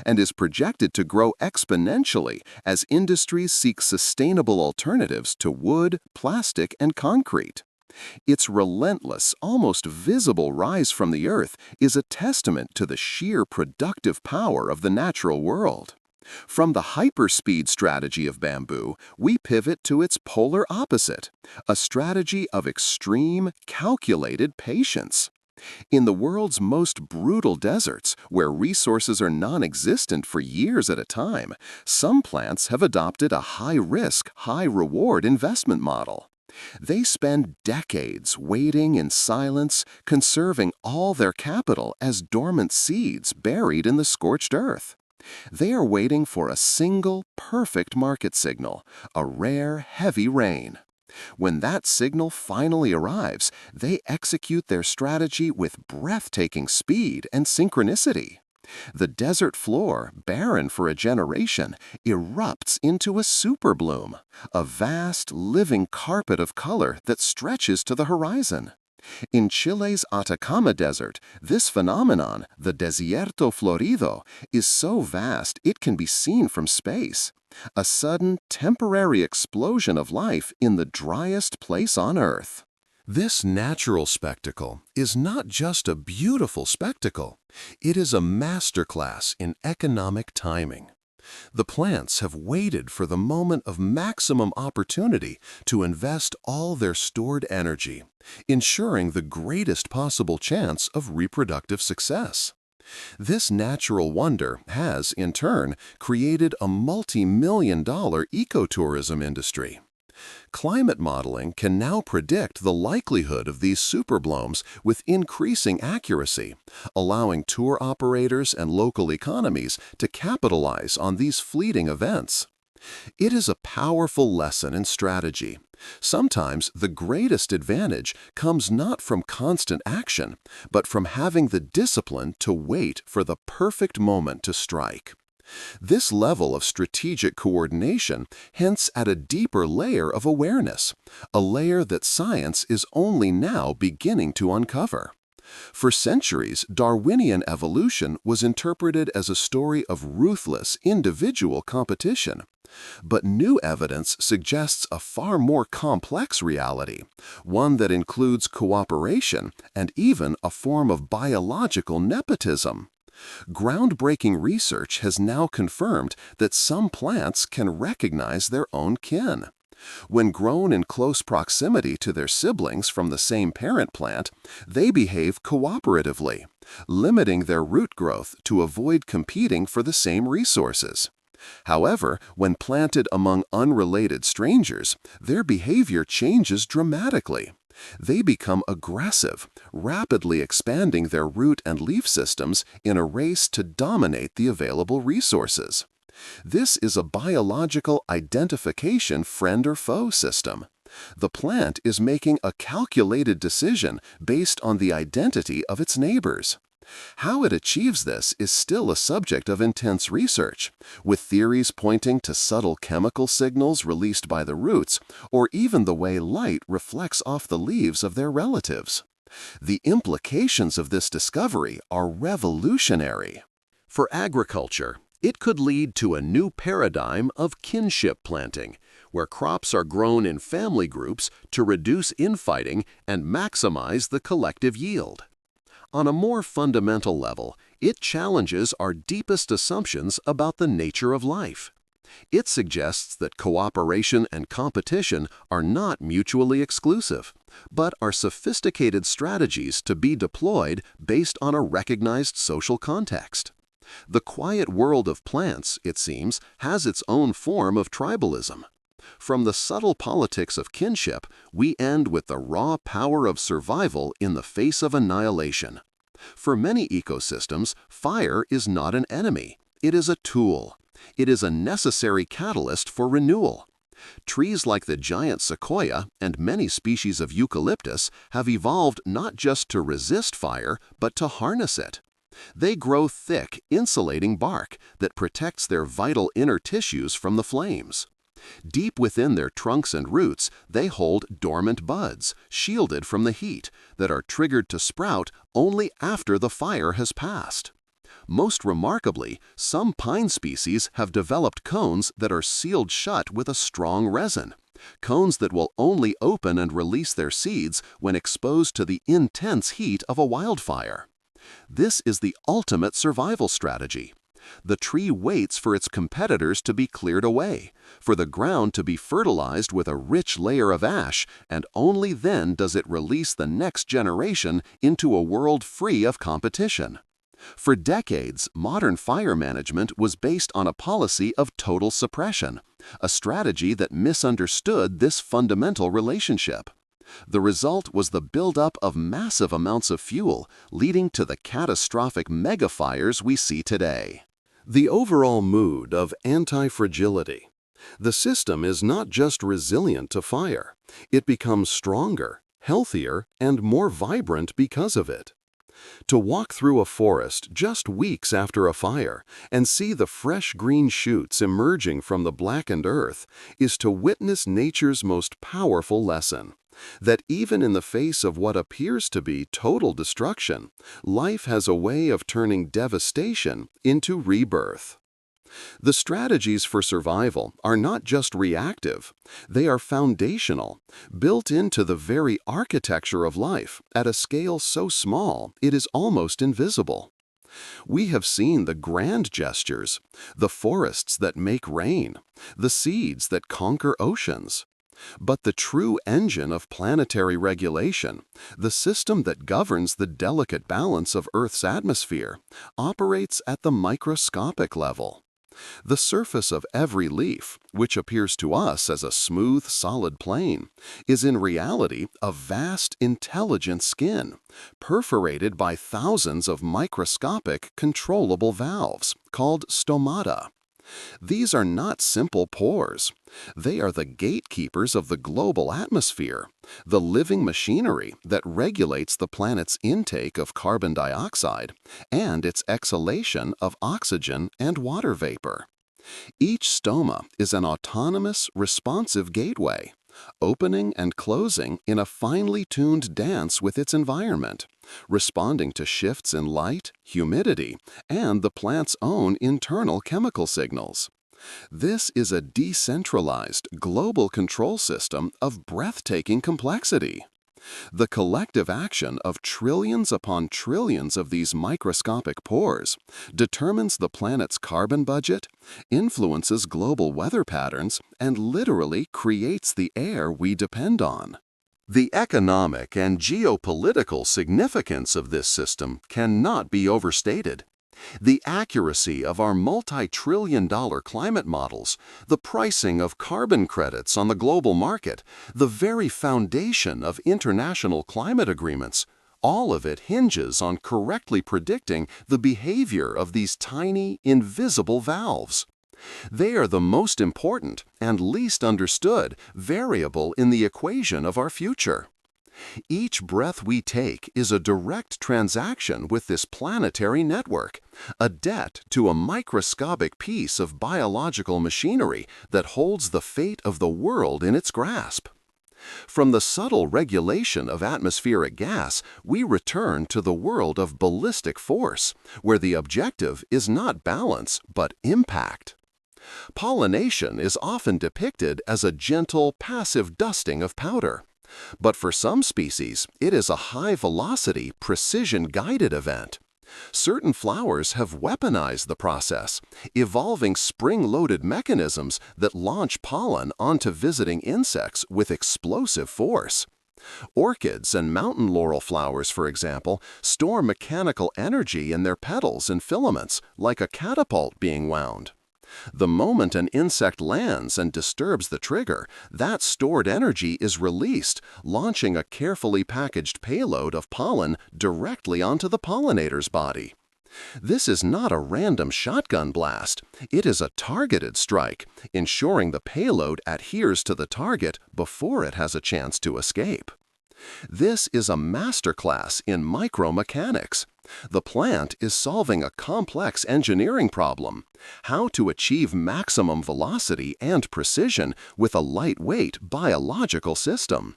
and is projected to grow exponentially as industries seek sustainable alternatives to wood, plastic, and concrete. Its relentless, almost visible rise from the earth is a testament to the sheer productive power of the natural world. From the hyperspeed strategy of bamboo, we pivot to its polar opposite, a strategy of extreme, calculated patience. In the world's most brutal deserts, where resources are non-existent for years at a time, some plants have adopted a high-risk, high-reward investment model. They spend decades waiting in silence, conserving all their capital as dormant seeds buried in the scorched earth. They are waiting for a single, perfect market signal, a rare, heavy rain. When that signal finally arrives, they execute their strategy with breathtaking speed and synchronicity. The desert floor, barren for a generation, erupts into a superbloom, a vast, living carpet of color that stretches to the horizon. In Chile's Atacama Desert, this phenomenon, the Desierto Florido, is so vast it can be seen from space. A sudden, temporary explosion of life in the driest place on Earth. This natural spectacle is not just a beautiful spectacle, it is a masterclass in economic timing. The plants have waited for the moment of maximum opportunity to invest all their stored energy, ensuring the greatest possible chance of reproductive success. This natural wonder has, in turn, created a multi-million-dollar ecotourism industry. Climate modeling can now predict the likelihood of these superblooms with increasing accuracy, allowing tour operators and local economies to capitalize on these fleeting events. It is a powerful lesson in strategy. Sometimes the greatest advantage comes not from constant action, but from having the discipline to wait for the perfect moment to strike. This level of strategic coordination hints at a deeper layer of awareness, a layer that science is only now beginning to uncover. For centuries, Darwinian evolution was interpreted as a story of ruthless, individual competition. But new evidence suggests a far more complex reality, one that includes cooperation and even a form of biological nepotism. Groundbreaking research has now confirmed that some plants can recognize their own kin. When grown in close proximity to their siblings from the same parent plant, they behave cooperatively, limiting their root growth to avoid competing for the same resources. However, when planted among unrelated strangers, their behavior changes dramatically. They become aggressive, rapidly expanding their root and leaf systems in a race to dominate the available resources. This is a biological identification friend or foe system. The plant is making a calculated decision based on the identity of its neighbors. How it achieves this is still a subject of intense research, with theories pointing to subtle chemical signals released by the roots, or even the way light reflects off the leaves of their relatives. The implications of this discovery are revolutionary. For agriculture, it could lead to a new paradigm of kinship planting, where crops are grown in family groups to reduce infighting and maximize the collective yield. On a more fundamental level, it challenges our deepest assumptions about the nature of life. It suggests that cooperation and competition are not mutually exclusive, but are sophisticated strategies to be deployed based on a recognized social context. The quiet world of plants, it seems, has its own form of tribalism. From the subtle politics of kinship, we end with the raw power of survival in the face of annihilation. For many ecosystems, fire is not an enemy. It is a tool. It is a necessary catalyst for renewal. Trees like the giant sequoia and many species of eucalyptus have evolved not just to resist fire, but to harness it. They grow thick, insulating bark that protects their vital inner tissues from the flames. Deep within their trunks and roots, they hold dormant buds, shielded from the heat, that are triggered to sprout only after the fire has passed. Most remarkably, some pine species have developed cones that are sealed shut with a strong resin, cones that will only open and release their seeds when exposed to the intense heat of a wildfire. This is the ultimate survival strategy. The tree waits for its competitors to be cleared away, for the ground to be fertilized with a rich layer of ash, and only then does it release the next generation into a world free of competition. For decades, modern fire management was based on a policy of total suppression, a strategy that misunderstood this fundamental relationship. The result was the buildup of massive amounts of fuel, leading to the catastrophic megafires we see today. The overall mood of anti-fragility, The system is not just resilient to fire, it becomes stronger, healthier, and more vibrant because of it. To walk through a forest just weeks after a fire and see the fresh green shoots emerging from the blackened earth is to witness nature's most powerful lesson, that even in the face of what appears to be total destruction, life has a way of turning devastation into rebirth. The strategies for survival are not just reactive, they are foundational, built into the very architecture of life at a scale so small it is almost invisible. We have seen the grand gestures, the forests that make rain, the seeds that conquer oceans. But the true engine of planetary regulation, the system that governs the delicate balance of Earth's atmosphere, operates at the microscopic level. The surface of every leaf, which appears to us as a smooth, solid plane, is in reality a vast, intelligent skin, perforated by thousands of microscopic, controllable valves, called stomata. These are not simple pores. They are the gatekeepers of the global atmosphere, the living machinery that regulates the planet's intake of carbon dioxide and its exhalation of oxygen and water vapor. Each stoma is an autonomous, responsive gateway, opening and closing in a finely tuned dance with its environment, responding to shifts in light, humidity, and the plant's own internal chemical signals. This is a decentralized, global control system of breathtaking complexity. The collective action of trillions upon trillions of these microscopic pores determines the planet's carbon budget, influences global weather patterns, and literally creates the air we depend on. The economic and geopolitical significance of this system cannot be overstated. The accuracy of our multi-trillion-dollar climate models, the pricing of carbon credits on the global market, the very foundation of international climate agreements, all of it hinges on correctly predicting the behavior of these tiny, invisible valves. They are the most important and least understood variable in the equation of our future. Each breath we take is a direct transaction with this planetary network, a debt to a microscopic piece of biological machinery that holds the fate of the world in its grasp. From the subtle regulation of atmospheric gas, we return to the world of ballistic force, where the objective is not balance but impact. Pollination is often depicted as a gentle, passive dusting of powder. But for some species, it is a high-velocity, precision-guided event. Certain flowers have weaponized the process, evolving spring-loaded mechanisms that launch pollen onto visiting insects with explosive force. Orchids and mountain laurel flowers, for example, store mechanical energy in their petals and filaments, like a catapult being wound. The moment an insect lands and disturbs the trigger, that stored energy is released, launching a carefully packaged payload of pollen directly onto the pollinator's body. This is not a random shotgun blast. It is a targeted strike, ensuring the payload adheres to the target before it has a chance to escape. This is a masterclass in micromechanics. The plant is solving a complex engineering problem: how to achieve maximum velocity and precision with a lightweight biological system.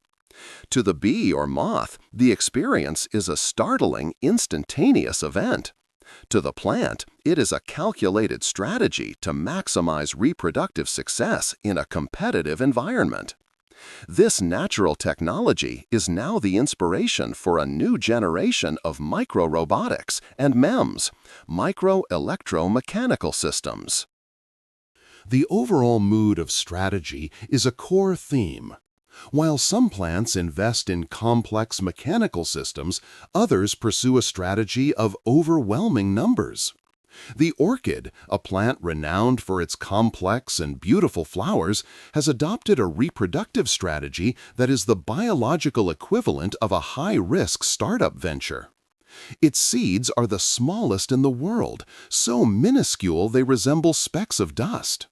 To the bee or moth, the experience is a startling, instantaneous event. To the plant, it is a calculated strategy to maximize reproductive success in a competitive environment. This natural technology is now the inspiration for a new generation of micro-robotics and MEMS, micro-electromechanical systems. The overall mood of strategy is a core theme. While some plants invest in complex mechanical systems, others pursue a strategy of overwhelming numbers. The orchid, a plant renowned for its complex and beautiful flowers, has adopted a reproductive strategy that is the biological equivalent of a high-risk startup venture. Its seeds are the smallest in the world, so minuscule they resemble specks of dust.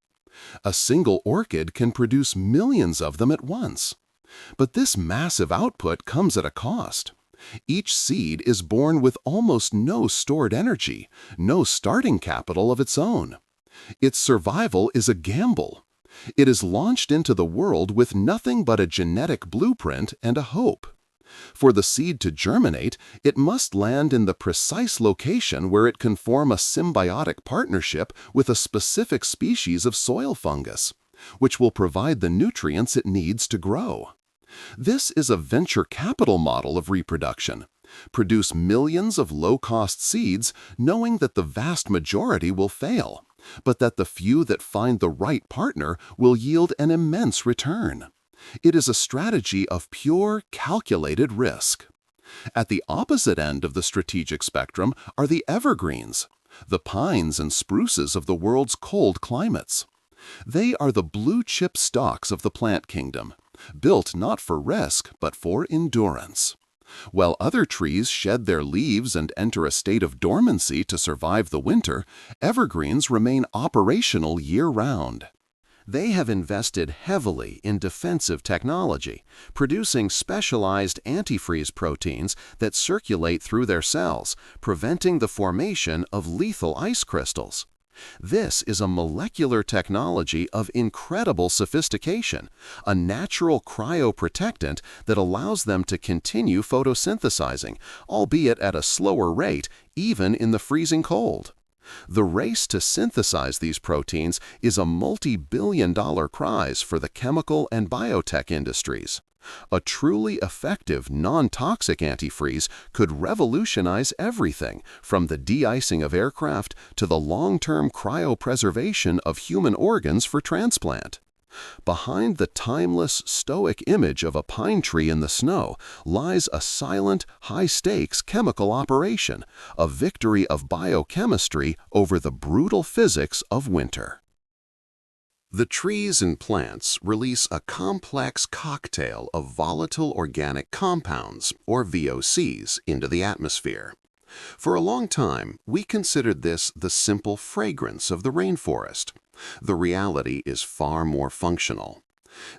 A single orchid can produce millions of them at once. But this massive output comes at a cost. Each seed is born with almost no stored energy, no starting capital of its own. Its survival is a gamble. It is launched into the world with nothing but a genetic blueprint and a hope. For the seed to germinate, it must land in the precise location where it can form a symbiotic partnership with a specific species of soil fungus, which will provide the nutrients it needs to grow. This is a venture capital model of reproduction. Produce millions of low-cost seeds knowing that the vast majority will fail, but that the few that find the right partner will yield an immense return. It is a strategy of pure, calculated risk. At the opposite end of the strategic spectrum are the evergreens, the pines and spruces of the world's cold climates. They are the blue-chip stocks of the plant kingdom, built not for risk but for endurance. While other trees shed their leaves and enter a state of dormancy to survive the winter, evergreens remain operational year-round. They have invested heavily in defensive technology, producing specialized antifreeze proteins that circulate through their cells, preventing the formation of lethal ice crystals. This is a molecular technology of incredible sophistication, a natural cryoprotectant that allows them to continue photosynthesizing, albeit at a slower rate, even in the freezing cold. The race to synthesize these proteins is a multi-billion-dollar prize for the chemical and biotech industries. A truly effective, non-toxic antifreeze could revolutionize everything from the de-icing of aircraft to the long-term cryopreservation of human organs for transplant. Behind the timeless, stoic image of a pine tree in the snow lies a silent, high-stakes chemical operation, a victory of biochemistry over the brutal physics of winter. The trees and plants release a complex cocktail of volatile organic compounds, or VOCs, into the atmosphere. For a long time, we considered this the simple fragrance of the rainforest. The reality is far more functional.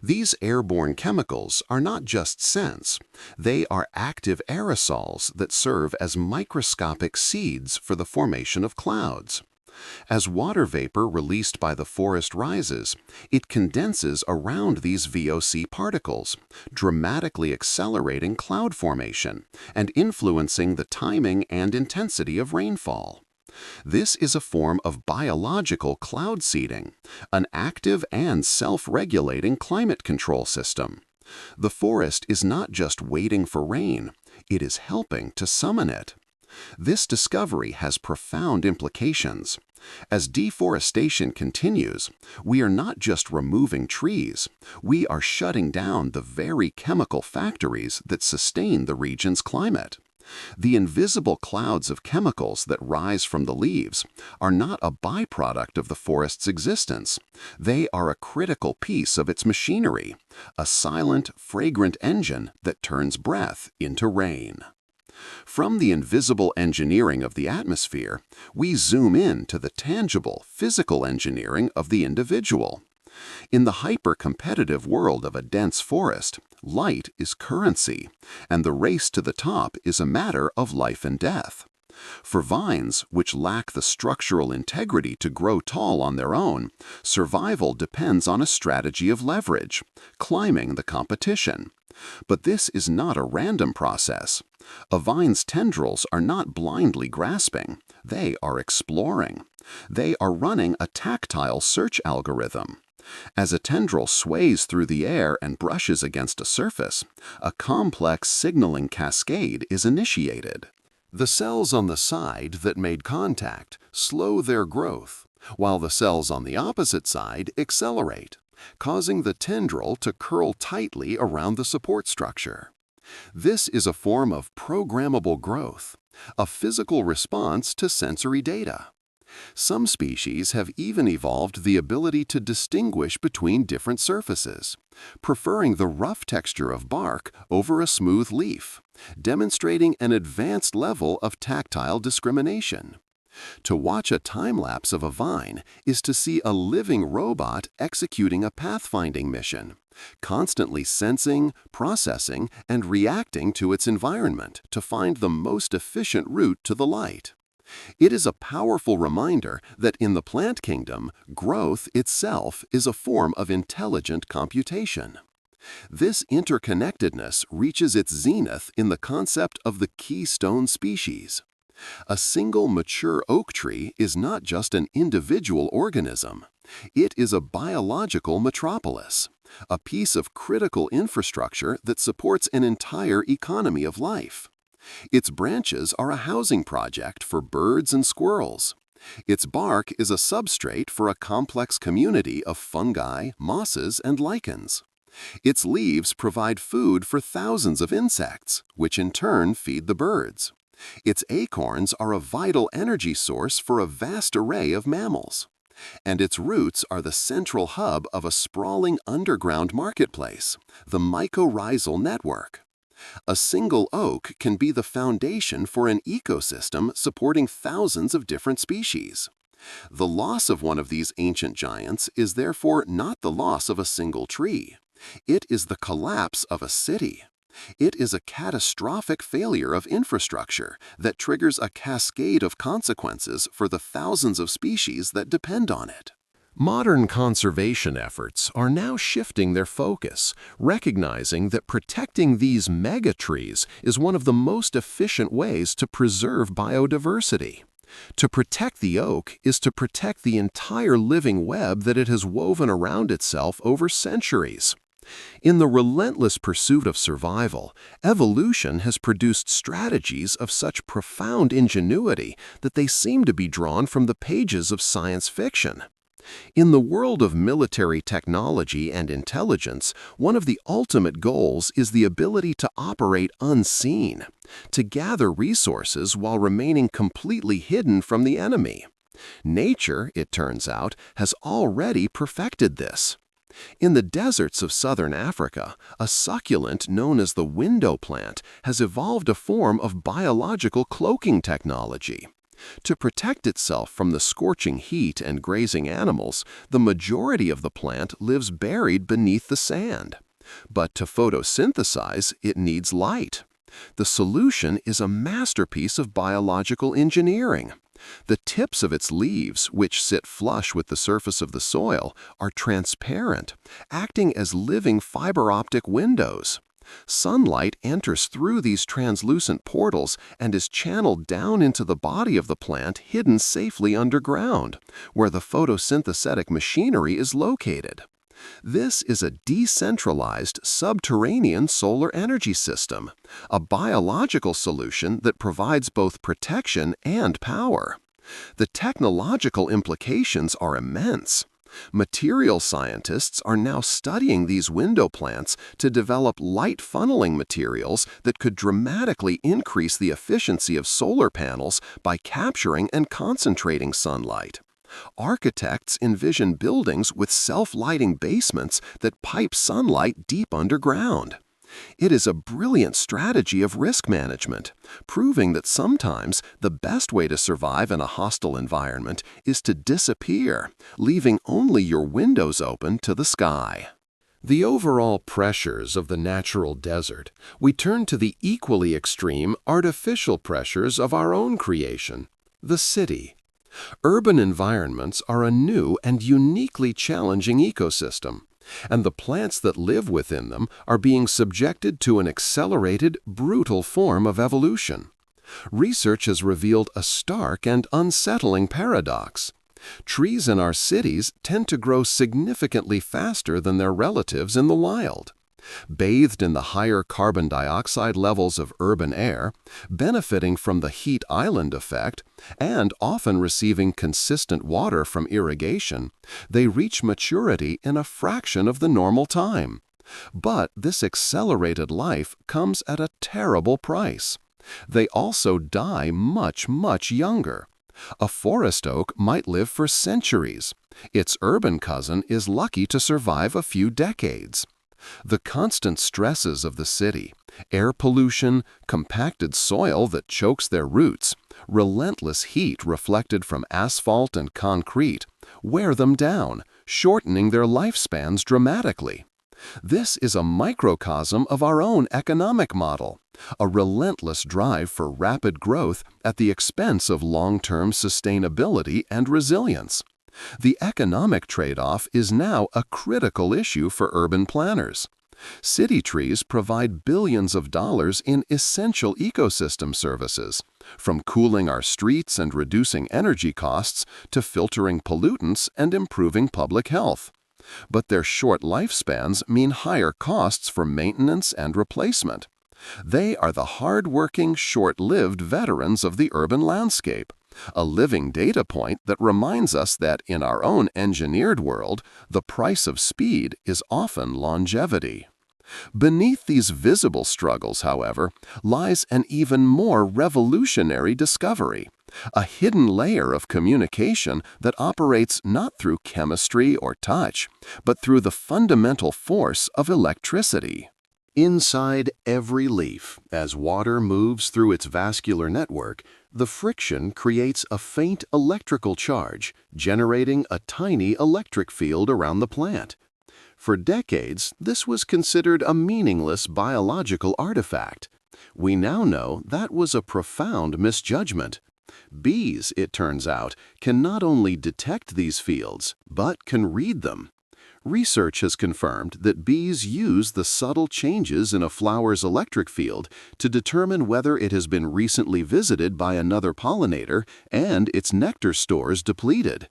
These airborne chemicals are not just scents. They are active aerosols that serve as microscopic seeds for the formation of clouds. As water vapor released by the forest rises, it condenses around these VOC particles, dramatically accelerating cloud formation and influencing the timing and intensity of rainfall. This is a form of biological cloud seeding, an active and self-regulating climate control system. The forest is not just waiting for rain, it is helping to summon it. This discovery has profound implications. As deforestation continues, we are not just removing trees, we are shutting down the very chemical factories that sustain the region's climate. The invisible clouds of chemicals that rise from the leaves are not a byproduct of the forest's existence. They are a critical piece of its machinery, a silent, fragrant engine that turns breath into rain. From the invisible engineering of the atmosphere, we zoom in to the tangible, physical engineering of the individual. In the hyper-competitive world of a dense forest, light is currency, and the race to the top is a matter of life and death. For vines, which lack the structural integrity to grow tall on their own, survival depends on a strategy of leverage, climbing the competition. But this is not a random process. A vine's tendrils are not blindly grasping, they are exploring. They are running a tactile search algorithm. As a tendril sways through the air and brushes against a surface, a complex signaling cascade is initiated. The cells on the side that made contact slow their growth, while the cells on the opposite side accelerate, causing the tendril to curl tightly around the support structure. This is a form of programmable growth, a physical response to sensory data. Some species have even evolved the ability to distinguish between different surfaces, preferring the rough texture of bark over a smooth leaf, demonstrating an advanced level of tactile discrimination. To watch a time-lapse of a vine is to see a living robot executing a pathfinding mission, constantly sensing, processing, and reacting to its environment to find the most efficient route to the light. It is a powerful reminder that in the plant kingdom, growth itself is a form of intelligent computation. This interconnectedness reaches its zenith in the concept of the keystone species. A single mature oak tree is not just an individual organism. It is a biological metropolis, a piece of critical infrastructure that supports an entire economy of life. Its branches are a housing project for birds and squirrels. Its bark is a substrate for a complex community of fungi, mosses, and lichens. Its leaves provide food for thousands of insects, which in turn feed the birds. Its acorns are a vital energy source for a vast array of mammals. And its roots are the central hub of a sprawling underground marketplace, the mycorrhizal network. A single oak can be the foundation for an ecosystem supporting thousands of different species. The loss of one of these ancient giants is therefore not the loss of a single tree. It is the collapse of a city. It is a catastrophic failure of infrastructure that triggers a cascade of consequences for the thousands of species that depend on it. Modern conservation efforts are now shifting their focus, recognizing that protecting these megatrees is one of the most efficient ways to preserve biodiversity. To protect the oak is to protect the entire living web that it has woven around itself over centuries. In the relentless pursuit of survival, evolution has produced strategies of such profound ingenuity that they seem to be drawn from the pages of science fiction. In the world of military technology and intelligence, one of the ultimate goals is the ability to operate unseen, to gather resources while remaining completely hidden from the enemy. Nature, it turns out, has already perfected this. In the deserts of southern Africa, a succulent known as the window plant has evolved a form of biological cloaking technology. To protect itself from the scorching heat and grazing animals, the majority of the plant lives buried beneath the sand. But to photosynthesize, it needs light. The solution is a masterpiece of biological engineering. The tips of its leaves, which sit flush with the surface of the soil, are transparent, acting as living fiber optic windows. Sunlight enters through these translucent portals and is channeled down into the body of the plant hidden safely underground, where the photosynthetic machinery is located. This is a decentralized, subterranean solar energy system, a biological solution that provides both protection and power. The technological implications are immense. Material scientists are now studying these window plants to develop light funneling materials that could dramatically increase the efficiency of solar panels by capturing and concentrating sunlight. Architects envision buildings with self-lighting basements that pipe sunlight deep underground. It is a brilliant strategy of risk management, proving that sometimes the best way to survive in a hostile environment is to disappear, leaving only your windows open to the sky. The overall pressures of the natural desert, we turn to the equally extreme artificial pressures of our own creation, the city. Urban environments are a new and uniquely challenging ecosystem, and the plants that live within them are being subjected to an accelerated, brutal form of evolution. Research has revealed a stark and unsettling paradox. Trees in our cities tend to grow significantly faster than their relatives in the wild. Bathed in the higher carbon dioxide levels of urban air, benefiting from the heat island effect, and often receiving consistent water from irrigation, they reach maturity in a fraction of the normal time. But this accelerated life comes at a terrible price. They also die much, much younger. A forest oak might live for centuries. Its urban cousin is lucky to survive a few decades. The constant stresses of the city, air pollution, compacted soil that chokes their roots, Relentless heat reflected from asphalt and concrete wear them down, shortening their lifespans dramatically. This is a microcosm of our own economic model, a relentless drive for rapid growth at the expense of long-term sustainability and resilience. The economic trade-off is now a critical issue for urban planners. City trees provide billions of dollars in essential ecosystem services, from cooling our streets and reducing energy costs to filtering pollutants and improving public health. But their short lifespans mean higher costs for maintenance and replacement. They are the hard-working, short-lived veterans of the urban landscape, a living data point that reminds us that in our own engineered world, the price of speed is often longevity. Beneath these visible struggles, however, lies an even more revolutionary discovery, a hidden layer of communication that operates not through chemistry or touch, but through the fundamental force of electricity. Inside every leaf, as water moves through its vascular network, the friction creates a faint electrical charge, generating a tiny electric field around the plant. For decades, this was considered a meaningless biological artifact. We now know that was a profound misjudgment. Bees, it turns out, can not only detect these fields, but can read them. Research has confirmed that bees use the subtle changes in a flower's electric field to determine whether it has been recently visited by another pollinator and its nectar stores depleted.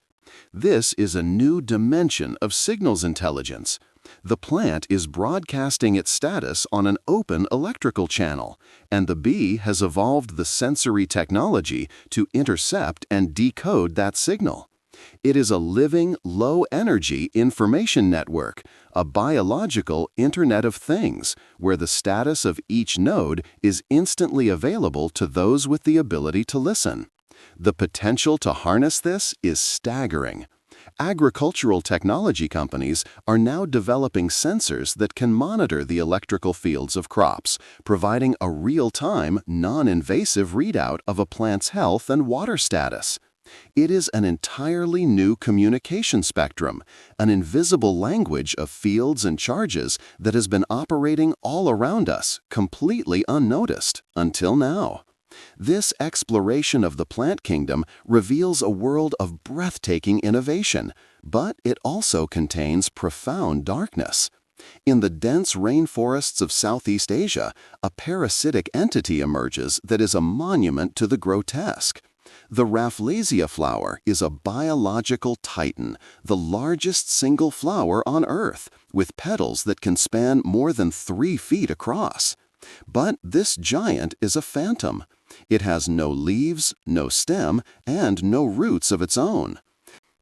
This is a new dimension of signals intelligence. The plant is broadcasting its status on an open electrical channel, and the bee has evolved the sensory technology to intercept and decode that signal. It is a living, low-energy information network, a biological Internet of Things, where the status of each node is instantly available to those with the ability to listen. The potential to harness this is staggering. Agricultural technology companies are now developing sensors that can monitor the electrical fields of crops, providing a real-time, non-invasive readout of a plant's health and water status. It is an entirely new communication spectrum, an invisible language of fields and charges that has been operating all around us, completely unnoticed, until now. This exploration of the plant kingdom reveals a world of breathtaking innovation, but it also contains profound darkness. In the dense rainforests of Southeast Asia, a parasitic entity emerges that is a monument to the grotesque. The Rafflesia flower is a biological titan, the largest single flower on Earth, with petals that can span more than 3 feet across. But this giant is a phantom. It has no leaves, no stem, and no roots of its own.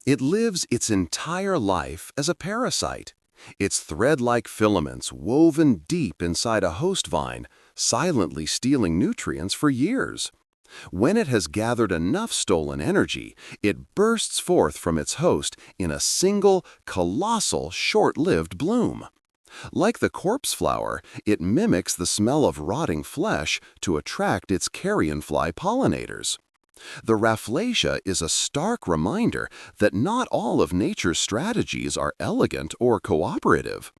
It lives its entire life as a parasite, its thread-like filaments woven deep inside a host vine, silently stealing nutrients for years. When it has gathered enough stolen energy, it bursts forth from its host in a single, colossal, short-lived bloom. Like the corpse flower, it mimics the smell of rotting flesh to attract its carrion fly pollinators. The Rafflesia is a stark reminder that not all of nature's strategies are elegant or cooperative.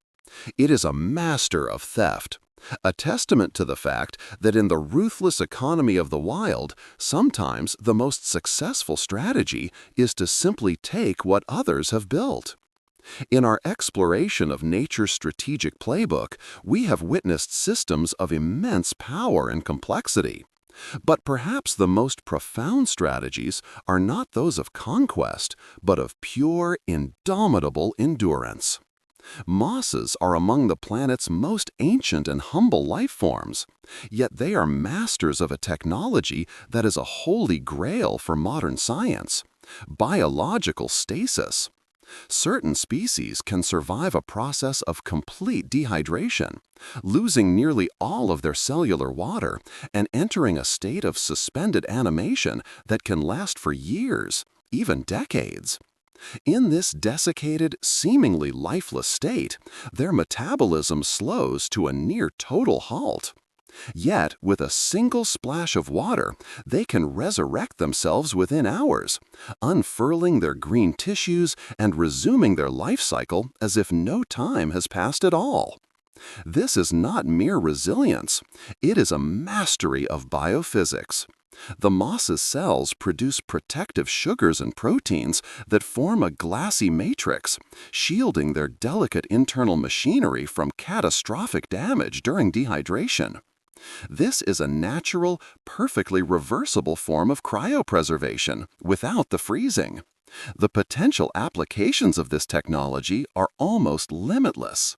It is a master of theft, a testament to the fact that in the ruthless economy of the wild, sometimes the most successful strategy is to simply take what others have built. In our exploration of nature's strategic playbook, we have witnessed systems of immense power and complexity. But perhaps the most profound strategies are not those of conquest, but of pure, indomitable endurance. Mosses are among the planet's most ancient and humble life forms, yet they are masters of a technology that is a holy grail for modern science: biological stasis. Certain species can survive a process of complete dehydration, losing nearly all of their cellular water and entering a state of suspended animation that can last for years, even decades. In this desiccated, seemingly lifeless state, their metabolism slows to a near total halt. Yet, with a single splash of water, they can resurrect themselves within hours, unfurling their green tissues and resuming their life cycle as if no time has passed at all. This is not mere resilience. It is a mastery of biophysics. The moss's cells produce protective sugars and proteins that form a glassy matrix, shielding their delicate internal machinery from catastrophic damage during dehydration. This is a natural, perfectly reversible form of cryopreservation without the freezing. The potential applications of this technology are almost limitless.